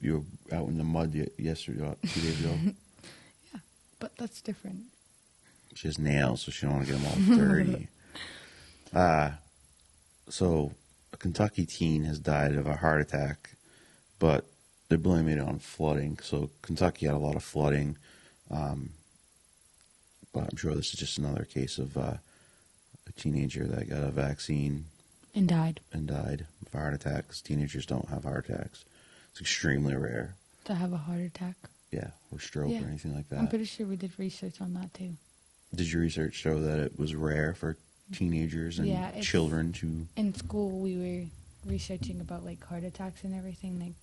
B: You were out in the mud yesterday, 2 days ago.
C: Yeah, but that's different.
B: She has nails, so she don't want to get them all dirty. So a Kentucky teen has died of a heart attack, but they're blaming it on flooding. So Kentucky had a lot of flooding, but I'm sure this is just another case of a teenager that got a vaccine
C: And died.
B: and died of a heart attack. 'Cause teenagers don't have heart attacks. It's extremely rare.
C: To have a heart attack.
B: Yeah, or stroke
C: Yeah.
B: or anything like that.
C: I'm pretty sure we did research on that too.
B: Did your research show that it was rare for teenagers and
C: Yeah, it's-
B: children to?
C: In school, we were researching about like heart attacks and everything, like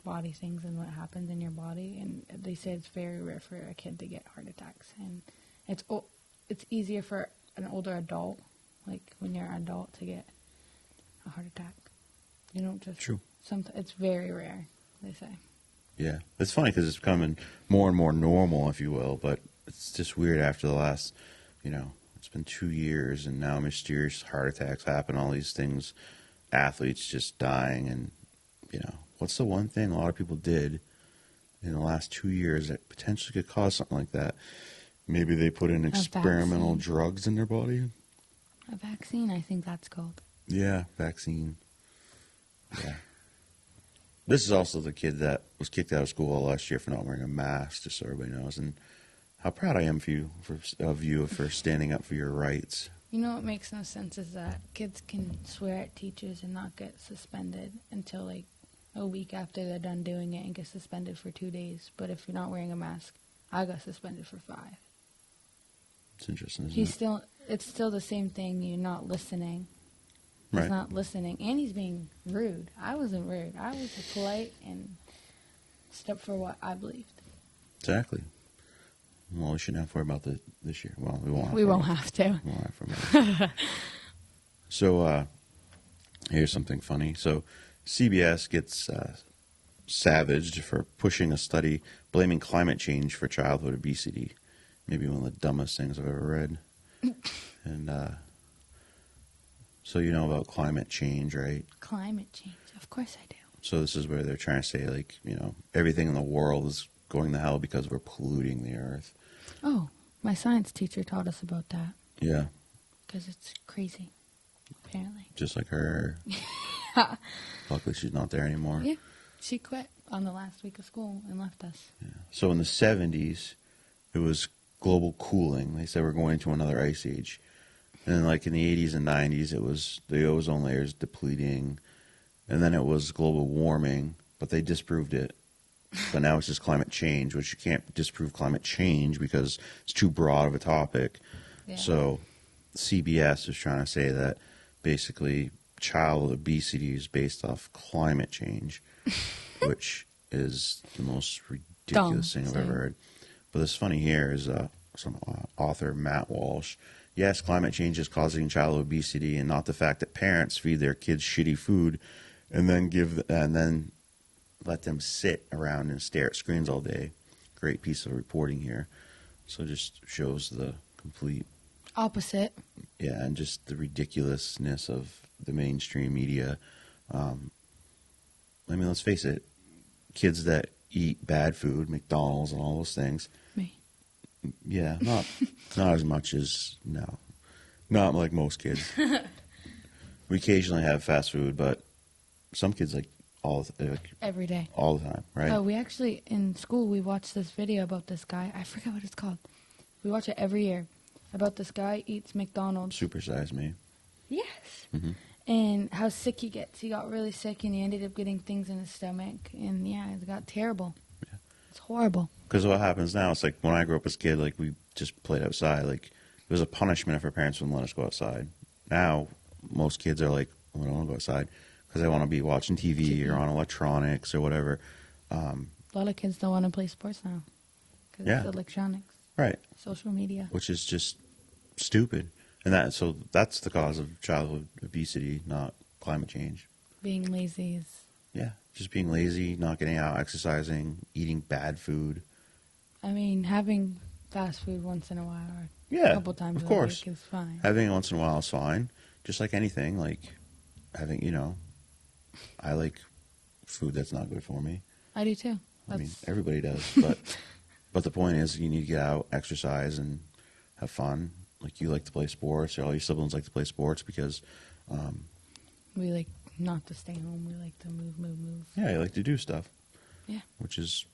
C: body things and what happens in your body, and they say it's very rare for a kid to get heart attacks, and it's easier for an older adult, like when you're an adult, to get a heart attack. You don't just
B: True.
C: It's very rare, they say.
B: Yeah, it's funny because it's becoming more and more normal, if you will. But it's just weird after the last, it's been 2 years, and now mysterious heart attacks happen. All these things, athletes just dying, and what's the one thing a lot of people did in the last 2 years that potentially could cause something like that? Maybe they put in experimental
C: vaccine.
B: drugs in their body.
C: A vaccine, I think that's called.
B: Yeah, vaccine. Yeah. This is also the kid that was kicked out of school last year for not wearing a mask, just so everybody knows. And how proud I am of you for standing up for your rights.
C: You know what makes no sense is that kids can swear at teachers and not get suspended until like a week after they're done doing it and get suspended for 2 days. But if you're not wearing a mask, I got suspended for 5.
B: It's interesting, isn't it?
C: It's still the same thing. You're not listening. He's
B: Right.
C: not listening, and he's being rude. I wasn't rude. I was polite and stood up for what I believed.
B: Exactly. Well, we shouldn't have to worry about this year. Well, we won't.
C: We won't have to.
B: We won't have to worry about it. So, here's something funny. So, CBS gets savaged for pushing a study blaming climate change for childhood obesity. Maybe one of the dumbest things I've ever read. And so you know about climate change, right?
C: Climate change. Of course I do.
B: So this is where they're trying to say, like, everything in the world is going to hell because we're polluting the earth.
C: Oh, my science teacher taught us about that.
B: Yeah,
C: Because it's crazy, apparently.
B: just like her. Luckily, she's not there anymore.
C: Yeah, she quit on the last week of school and left us.
B: Yeah. So in the 70s, it was global cooling. They said we're going into another ice age. And then, like, in the 80s and 90s, it was the ozone layers depleting. And then it was global warming, but they disproved it. But now it's just climate change, which you can't disprove climate change because it's too broad of a topic.
C: Yeah.
B: So CBS is trying to say that basically childhood obesity is based off climate change, which is the most ridiculous thing I've ever heard. But this funny here is some author, Matt Walsh. Yes, climate change is causing childhood obesity, and not the fact that parents feed their kids shitty food and then let them sit around and stare at screens all day. Great piece of reporting here. So it just shows the complete,
C: Opposite.
B: yeah, and just the ridiculousness of the mainstream media. Let's face it, kids that eat bad food, McDonald's and all those things,
C: Me.
B: yeah, not as much as, no. Not like most kids. We occasionally have fast food, but some kids like
C: Every day.
B: all the time, right?
C: Oh, we actually, in school, we watched this video about this guy. I forget what it's called. We watch it every year. About this guy eats McDonald's.
B: Supersize Me.
C: Yes.
B: Mhm.
C: And how sick he gets. He got really sick and he ended up getting things in his stomach. And yeah, it got terrible.
B: Yeah.
C: It's horrible.
B: Because what happens now, it's like when I grew up as a kid, like we just played outside. Like it was a punishment if our parents wouldn't let us go outside. Now, most kids are like, well, I don't want to go outside because they want to be watching TV or on electronics or whatever.
C: A lot of kids don't want to play sports now. Because
B: Yeah.
C: it's electronics,
B: Right.
C: social media.
B: Which is just stupid. And that's the cause of childhood obesity, not climate change.
C: Being lazy is.
B: Yeah, just being lazy, not getting out, exercising, eating bad food.
C: I mean, having fast food once in a while or
B: Yeah,
C: a couple times
B: of
C: a
B: course.
C: week is fine.
B: Having it once in a while is fine. Just like anything, like having, I like food that's not good for me.
C: I do too.
B: I mean,
C: That's
B: everybody does, but the point is, you need to get out, exercise, and have fun. Like you like to play sports, or all your siblings like to play sports because,
C: we like not to stay home. We like to move.
B: yeah, you like to do stuff.
C: Yeah.
B: Which is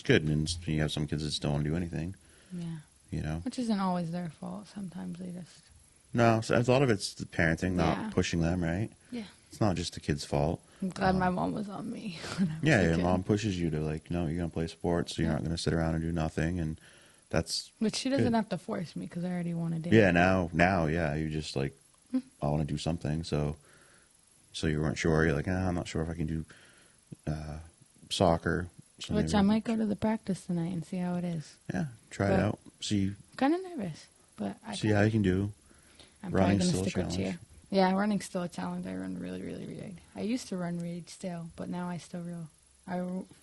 B: good. And you have some kids that just don't want to do anything.
C: Yeah. Which isn't always their fault. Sometimes they just.
B: No, so a lot of it's the parenting, not
C: Yeah.
B: pushing them, right?
C: Yeah.
B: It's not just the kid's fault.
C: I'm glad my mom was on me. when I was
B: Yeah,
C: a
B: your
C: kid.
B: mom pushes you to like, no, you're gonna play sports, so you're
C: Yeah.
B: not gonna sit around and do nothing, and that's
C: But she doesn't
B: good.
C: have to force me because I already want to do
B: Yeah,
C: it.
B: now, yeah, you just like, I want to do something. So you weren't sure. You're like, I'm not sure if I can do soccer. So
C: Which
B: maybe
C: I might go to the practice tonight and see how it is.
B: Yeah, try it
C: But-
B: out. See
C: Kind of nervous, but
B: how you can do.
C: I'm
B: Running's
C: probably
B: still
C: going
B: a
C: to stick with
B: challenge.
C: cheer. Yeah, running's still a challenge. I run really, really weird. I used to run weird still, but now I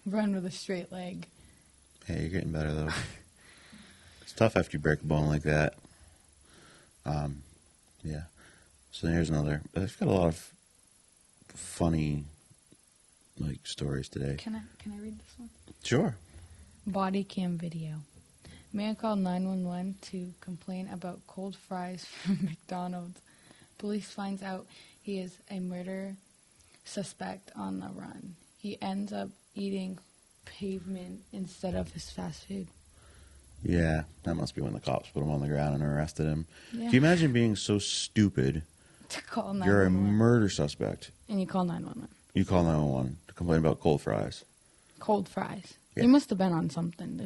C: run with a straight leg.
B: Hey, you're getting better though. It's tough after you break a bone like that. Yeah. So here's another. I've got a lot of funny, like, stories today.
C: Can I read this one?
B: Sure.
C: Body cam video. Man called 911 to complain about cold fries from McDonald's. Police finds out he is a murder suspect on the run. He ends up eating pavement instead of his fast food.
B: Yeah, that must be when the cops put him on the ground and arrested him.
C: Yeah.
B: Can you imagine being so stupid?
C: To call
B: You're a
C: 911.
B: murder suspect.
C: And you call 911.
B: You call 911 to complain about cold fries.
C: Cold fries.
B: Yeah.
C: He must have been on something.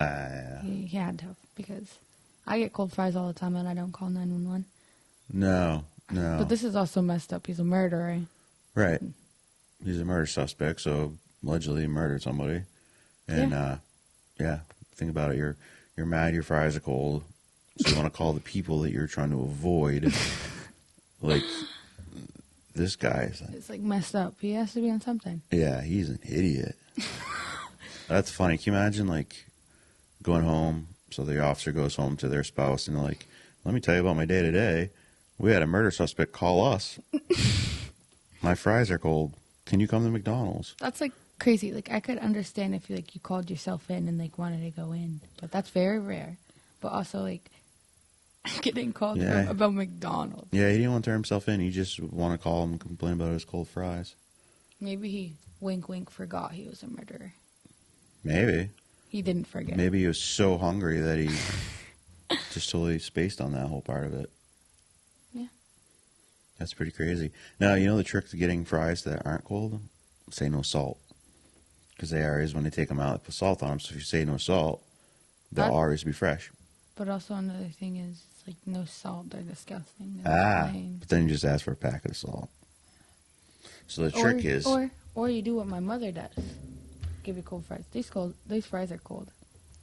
B: Yeah.
C: He had to have, because I get cold fries all the time and I don't call 911.
B: No.
C: But this is also messed up. He's a murderer.
B: Right. He's a murder suspect, so allegedly he murdered somebody. And, yeah, think about it. You're mad your fries are cold, so you want to call the people that you're trying to avoid. Like, this guy is,
C: It's like messed up. He has to be on something.
B: yeah, he's an idiot. That's funny. Can you imagine, like, going home, so the officer goes home to their spouse, and they're like, let me tell you about my day today. We had a murder suspect call us. My fries are cold. Can you come to McDonald's?
C: That's like crazy. Like I could understand if you called yourself in and like wanted to go in, but that's very rare. But also like getting called
B: Yeah.
C: about McDonald's.
B: Yeah, he didn't want to turn himself in. He just want to call him and complain about his cold fries.
C: Maybe he wink forgot he was a murderer.
B: Maybe.
C: He didn't forget.
B: Maybe he was so hungry that he just totally spaced on that whole part of it.
C: Yeah.
B: That's pretty crazy. Now, you know the trick to getting fries that aren't cold? Say no salt. Because they always, when they take them out, they put salt on them. So if you say no salt, they'll
C: That-
B: always be fresh.
C: But also another thing is it's like no salt. They're disgusting. They're plain.
B: But then you just ask for a packet of salt. So the trick is...
C: Or you do what my mother does. Give you cold fries. These fries are cold.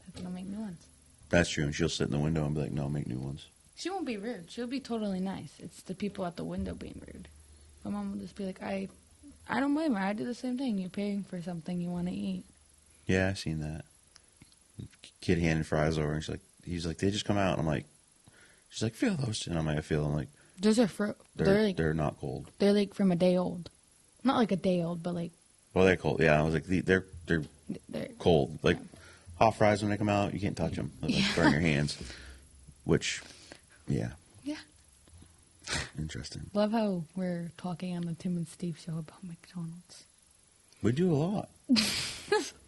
C: That's gonna make new ones.
B: That's true. And she'll sit in the window and be like, no, make new ones.
C: She won't be rude. She'll be totally nice. It's the people at the window being rude. My mom will just be like, I don't blame her. I do the same thing. You're paying for something you want to eat.
B: Yeah, I've seen that. Kid handed fries over, and he's like, they just come out. And I'm like, she's like, feel those. And I'm like, I feel them. Like,
C: Those are
B: they're not cold.
C: they're like from a day old. Not like a day old, but like
B: Well, they're cold. Yeah, I was like, they're
C: they're
B: cold. Like,
C: yeah.
B: hot fries, when they come out, you can't touch them. They like burn your hands. Which, yeah.
C: Yeah.
B: Interesting.
C: Love how we're talking on the Tim and Steve show about McDonald's.
B: We do a lot.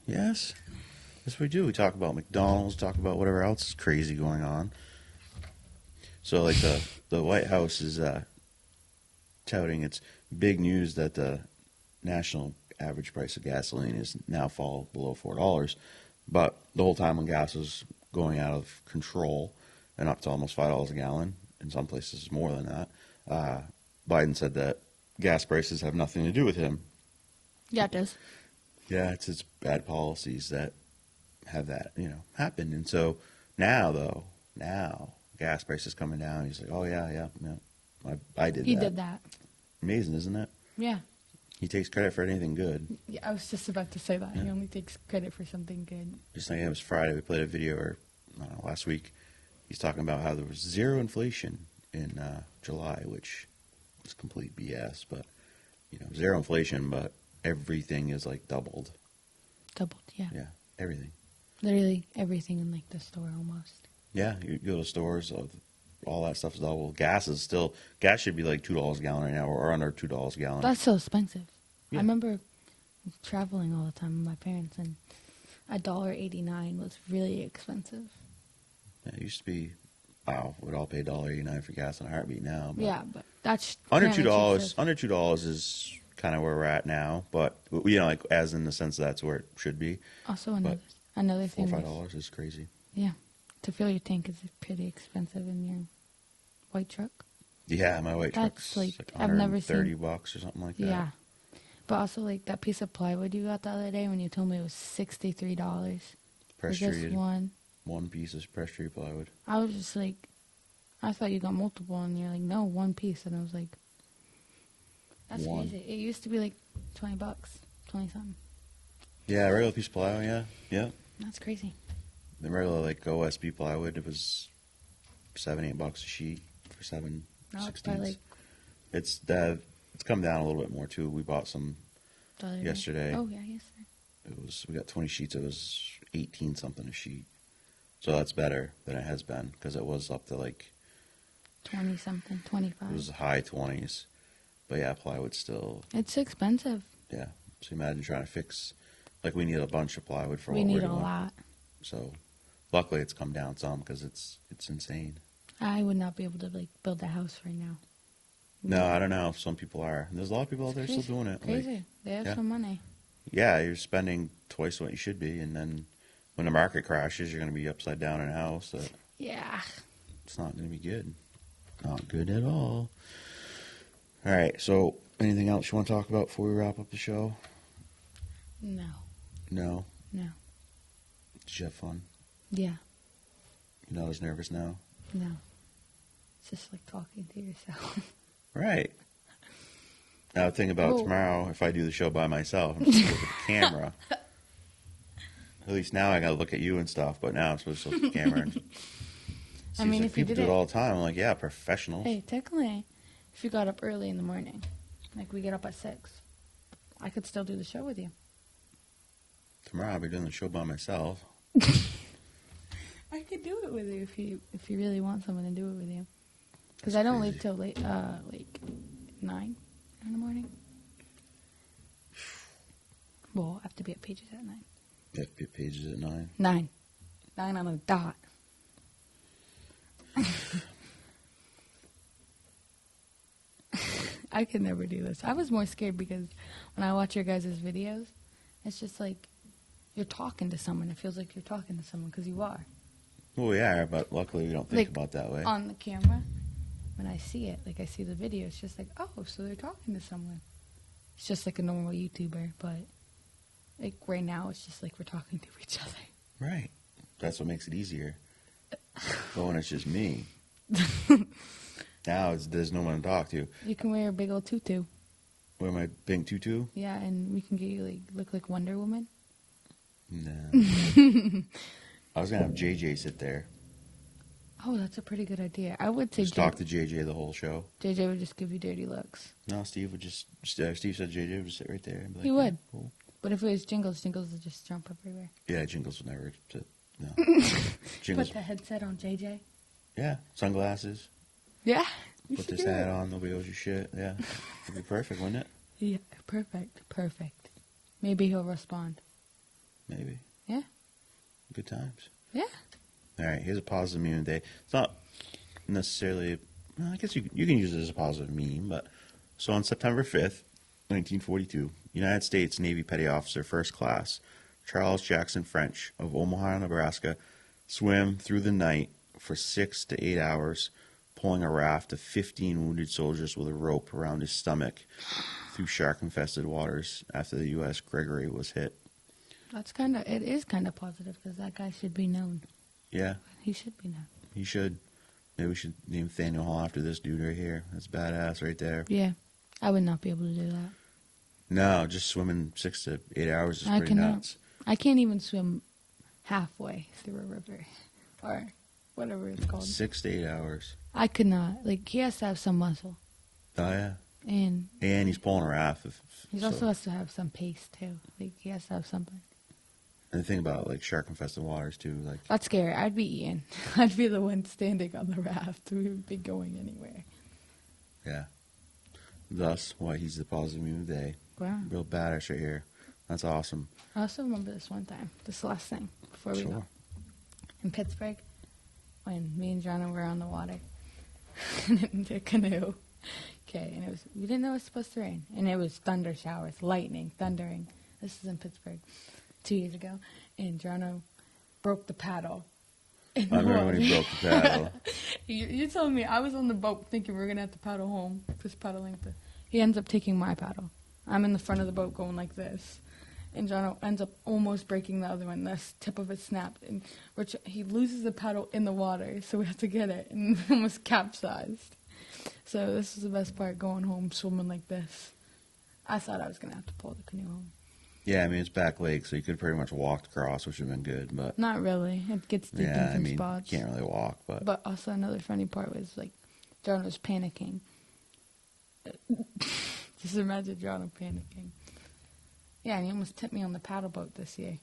B: Yes. Yes, we do. We talk about McDonald's, talk about whatever else is crazy going on. So, like, the White House is touting its big news that the national average price of gasoline is now fall below $4. But the whole time when gas was going out of control and up to almost $5 a gallon, in some places more than that, Biden said that gas prices have nothing to do with him.
C: Yeah, it does.
B: Yeah, it's his bad policies that have that, happen. And so now gas prices coming down. He's like, oh, yeah. I did
C: He
B: that.
C: did that.
B: Amazing, isn't it?
C: Yeah.
B: He takes credit for anything good.
C: Yeah, I was just about to say that.
B: Yeah.
C: He only takes credit for something good.
B: Just like it was Friday, we played a video, or I don't know, last week. He's talking about how there was zero inflation in July, which is complete BS. But, zero inflation, but everything is like doubled.
C: Doubled, yeah.
B: Yeah, everything.
C: Literally everything in like the store almost.
B: Yeah, you go to stores, all that stuff's double. Gas should be like $2 a gallon right now, or under $2 a gallon.
C: That's so expensive.
B: Yeah.
C: I remember traveling all the time with my parents, and $1.89 was really expensive.
B: Yeah, it used to be, wow, we'd all pay $1.89 for gas in a heartbeat now. But
C: Yeah, but that's
B: under
C: apparently
B: $2.
C: cheap.
B: Under $2 is kind of where we're at now, but like as in the sense that's where it should be.
C: Also, another
B: $4
C: thing
B: or
C: is,
B: $5 is crazy.
C: yeah, to fill your tank is pretty expensive in your white truck.
B: Yeah, my white
C: That's
B: truck's
C: like,
B: like
C: I've never
B: $130
C: seen-
B: or something like that.
C: Yeah, but also like that piece of plywood you got the other day when you told me it was $63 for
B: Press
C: just
B: treated.
C: one.
B: One piece of press treated plywood.
C: I was just like, I thought you got multiple, and you're like, no, one piece, and I was like, that's
B: One.
C: crazy. It used to be like $20, 20 something.
B: Yeah, a regular piece of plywood. Yeah.
C: That's crazy.
B: The regular like OSB plywood, it was $7-8 a sheet for 7/16.
C: Now it's probably like
B: It's come down a little bit more too. We bought some
C: the other day.
B: yesterday.
C: Oh yeah, yesterday.
B: We got 20 sheets. It was 18 something a sheet. So that's better than it has been, because it was up to like
C: 20 something,
B: it
C: 25.
B: was high 20s. But yeah, plywood still.
C: It's expensive.
B: Yeah. So imagine trying to fix. Like we need a bunch of plywood for
C: We
B: what we're
C: need a
B: doing.
C: lot.
B: So luckily it's come down some, because it's insane.
C: I would not be able to like build a house right now.
B: No, I don't know. Some people are. There's a lot of people out there
C: Crazy.
B: still doing it.
C: Crazy.
B: Like,
C: They have
B: yeah.
C: some money.
B: yeah, you're spending twice what you should be, and then when the market crashes, you're going to be upside down in a house.
C: Yeah.
B: It's not going to be good. Not good at all. All right. So, anything else you want to talk about before we wrap up the show?
C: No.
B: No.
C: No.
B: Did you have fun?
C: Yeah.
B: You're not as nervous now?
C: No. It's just like talking to yourself.
B: Right. Now, think about
C: Oh.
B: tomorrow. If I do the show by myself, I'm supposed to look at the camera. At least now I got to look at you and stuff, but now I'm supposed to look at the camera. And
C: I mean,
B: like,
C: if you
B: people
C: did
B: do it
C: it-
B: all the time. I'm like, yeah, professionals.
C: Hey, technically, if you got up early in the morning, like we get up at 6, I could still do the show with you.
B: Tomorrow I'll be doing the show by myself.
C: I could do it with you if you really want someone to do it with you. Because I don't leave till late, like 9 in the morning. Well, I have to be at Pages at 9.
B: You have to be at Pages at 9.
C: 9. 9 on the dot. I could never do this. I was more scared because when I watch your guys' videos, it's just like you're talking to someone. It feels like you're talking to someone because you are.
B: Well, yeah, but luckily we don't think
C: Like,
B: about it that way.
C: On the camera, when I see it, like I see the video, it's just like, oh, so they're talking to someone. It's just like a normal YouTuber, but like right now, it's just like we're talking to each other.
B: Right. That's what makes it easier. But when it's just me, now there's no one to talk to.
C: You can wear a big old tutu.
B: Wear my pink tutu?
C: Yeah, and we can get you like look like Wonder Woman.
B: No. I was going to have JJ sit there.
C: Oh, that's a pretty good idea. I would say
B: Just talk to JJ the whole show.
C: JJ would just give you dirty looks.
B: No, Steve would just, Steve said JJ would just sit right there. And be like,
C: He would.
B: "Yeah, cool."
C: But if it was Jingles, Jingles would just jump everywhere.
B: Yeah, Jingles would never sit. No. Jingles,
C: Put the headset on JJ.
B: yeah, sunglasses.
C: Yeah. you
B: Put
C: should
B: this
C: do
B: hat
C: it.
B: on, nobody owes you shit. Yeah. It'd be perfect, wouldn't it?
C: Yeah, perfect. Maybe he'll respond.
B: Maybe.
C: Yeah.
B: Good times.
C: Yeah.
B: All right, here's a positive meme today. It's not necessarily, well, I guess you can use it as a positive meme, but so on September 5th, 1942, United States Navy Petty Officer First Class Charles Jackson French of Omaha, Nebraska, swam through the night for 6 to 8 hours, pulling a raft of 15 wounded soldiers with a rope around his stomach through shark-infested waters after the U.S. Gregory was hit.
C: It is kind of positive because that guy should be known.
B: Yeah,
C: He should be known.
B: he should. Maybe we should name Faneuil Hall after this dude right here. That's badass right there.
C: Yeah. I would not be able to do that.
B: No, just swimming 6 to 8 hours is
C: I
B: pretty
C: cannot.
B: nuts.
C: I can't even swim halfway through a river or whatever it's called.
B: 6 to 8 hours.
C: I could not. Like, he has to have some muscle.
B: Oh, yeah.
C: And
B: And he's pulling a raft.
C: he also has to have some pace, too. Like, he has to have something.
B: And the thing about, like, shark-infested waters, too. Like,
C: That's scary. I'd be Ian. I'd be the one standing on the raft. We would be going anywhere.
B: yeah. Thus, why he's the positive meme of the day.
C: Wow.
B: Real badass right here. That's awesome.
C: I also remember this one time, this last thing, before we go.
B: Sure.
C: In Pittsburgh, when me and Jonna were on the water in the canoe. Okay, and we didn't know it was supposed to rain. And it was thunder showers, lightning, thundering. This is in Pittsburgh 2 years ago. And Jonna broke the paddle.
B: I remember when he broke the paddle.
C: You're telling me I was on the boat thinking we were going to have to paddle home, just paddling. He ends up taking my paddle. I'm in the front of the boat going like this. And John ends up almost breaking the other one. The tip of it snapped. And he loses the paddle in the water, so we have to get it. And we almost capsized. So this is the best part, going home swimming like this. I thought I was going to have to pull the canoe home.
B: Yeah, I mean, it's back lake, so you could pretty much walk across, which would have been good. But
C: Not really. It gets deep
B: yeah,
C: in
B: I
C: some
B: mean,
C: spots.
B: you can't really walk.
C: But also another funny part was, like, John was panicking. Just imagine John panicking. Yeah, and he almost tipped me on the paddle boat this year.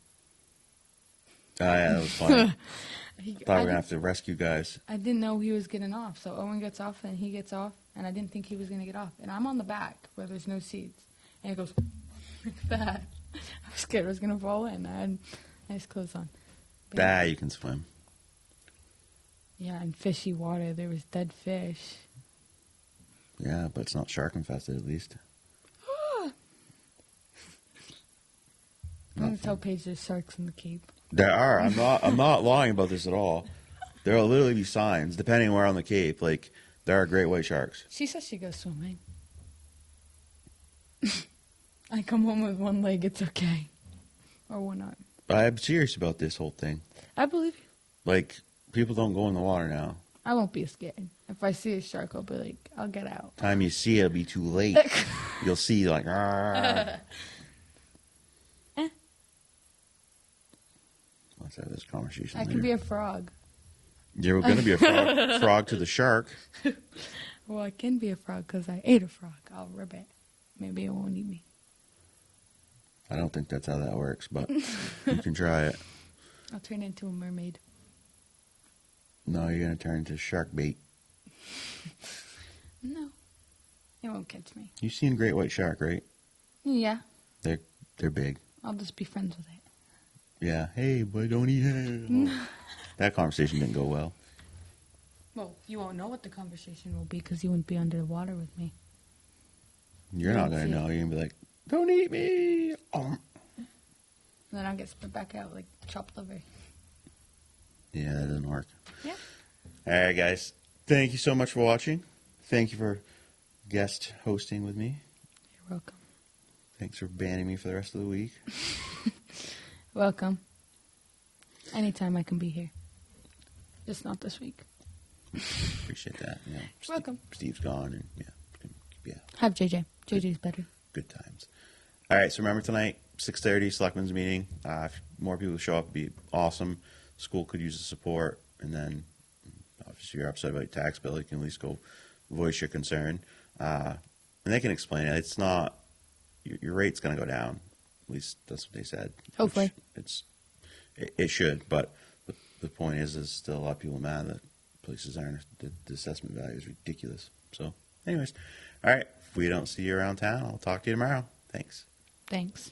B: Oh, yeah, that was funny. Thought we were
C: I
B: going to have to rescue guys.
C: didn't know he was getting off. So Owen gets off, and he gets off, and I didn't think he was going to get off. And I'm on the back where there's no seats. And it goes like that. I was scared I was going to fall in. I had nice clothes on. But
B: You can swim.
C: yeah, in fishy water, there was dead fish.
B: Yeah, but it's not shark infested at least.
C: I'm going to tell Paige there's sharks in the Cape.
B: There are. I'm not lying about this at all. There will literally be signs, depending where on the Cape. Like, there are great white sharks.
C: She says she goes swimming. I come home with one leg, it's okay. Or one arm.
B: I'm serious about this whole thing.
C: I believe you.
B: Like, people don't go in the water now.
C: I won't be scared. If I see a shark, I'll be like, I'll get out.
B: Time you see it, it'll be too late. You'll see, like, Let's have this conversation
C: I
B: later.
C: can be a frog.
B: You're going to be a frog to the shark.
C: Well, I can be a frog because I ate a frog. I'll rib it. Maybe it won't eat me.
B: I don't think that's how that works, but you can try it.
C: I'll turn into a mermaid.
B: No, you're going to turn into shark bait.
C: No. It won't catch me.
B: You've seen great white shark, right?
C: Yeah.
B: They're big.
C: I'll just be friends with it.
B: Yeah. Hey, boy, don't eat him. That conversation didn't go well.
C: Well, you won't know what the conversation will be because you wouldn't be under the water with me.
B: You're
C: Yeah,
B: not going
C: see.
B: to know. You're going to be like, don't eat me.
C: Then I'll get spit back out like chopped liver.
B: Yeah, that doesn't work.
C: Yeah.
B: All right, guys. Thank you so much for watching. Thank you for guest hosting with me.
C: You're welcome.
B: Thanks for banning me for the rest of the week.
C: Welcome. Anytime I can be here. Just not this week.
B: Appreciate that. Yeah.
C: Welcome.
B: Steve's gone, and yeah,
C: Have JJ. JJ's better.
B: good times. All right, so remember tonight, 6:30, Selectmen's meeting. If more people show up, it'd be awesome. School could use the support, and then obviously you're upset about your tax bill, you can at least go voice your concern, and they can explain it. It's not your rate's going to go down. At least that's what they said.
C: Hopefully.
B: It should, but the point is, there's still a lot of people mad that places aren't. The assessment value is ridiculous. So, anyways, all right. If we don't see you around town, I'll talk to you tomorrow. Thanks.
C: Thanks.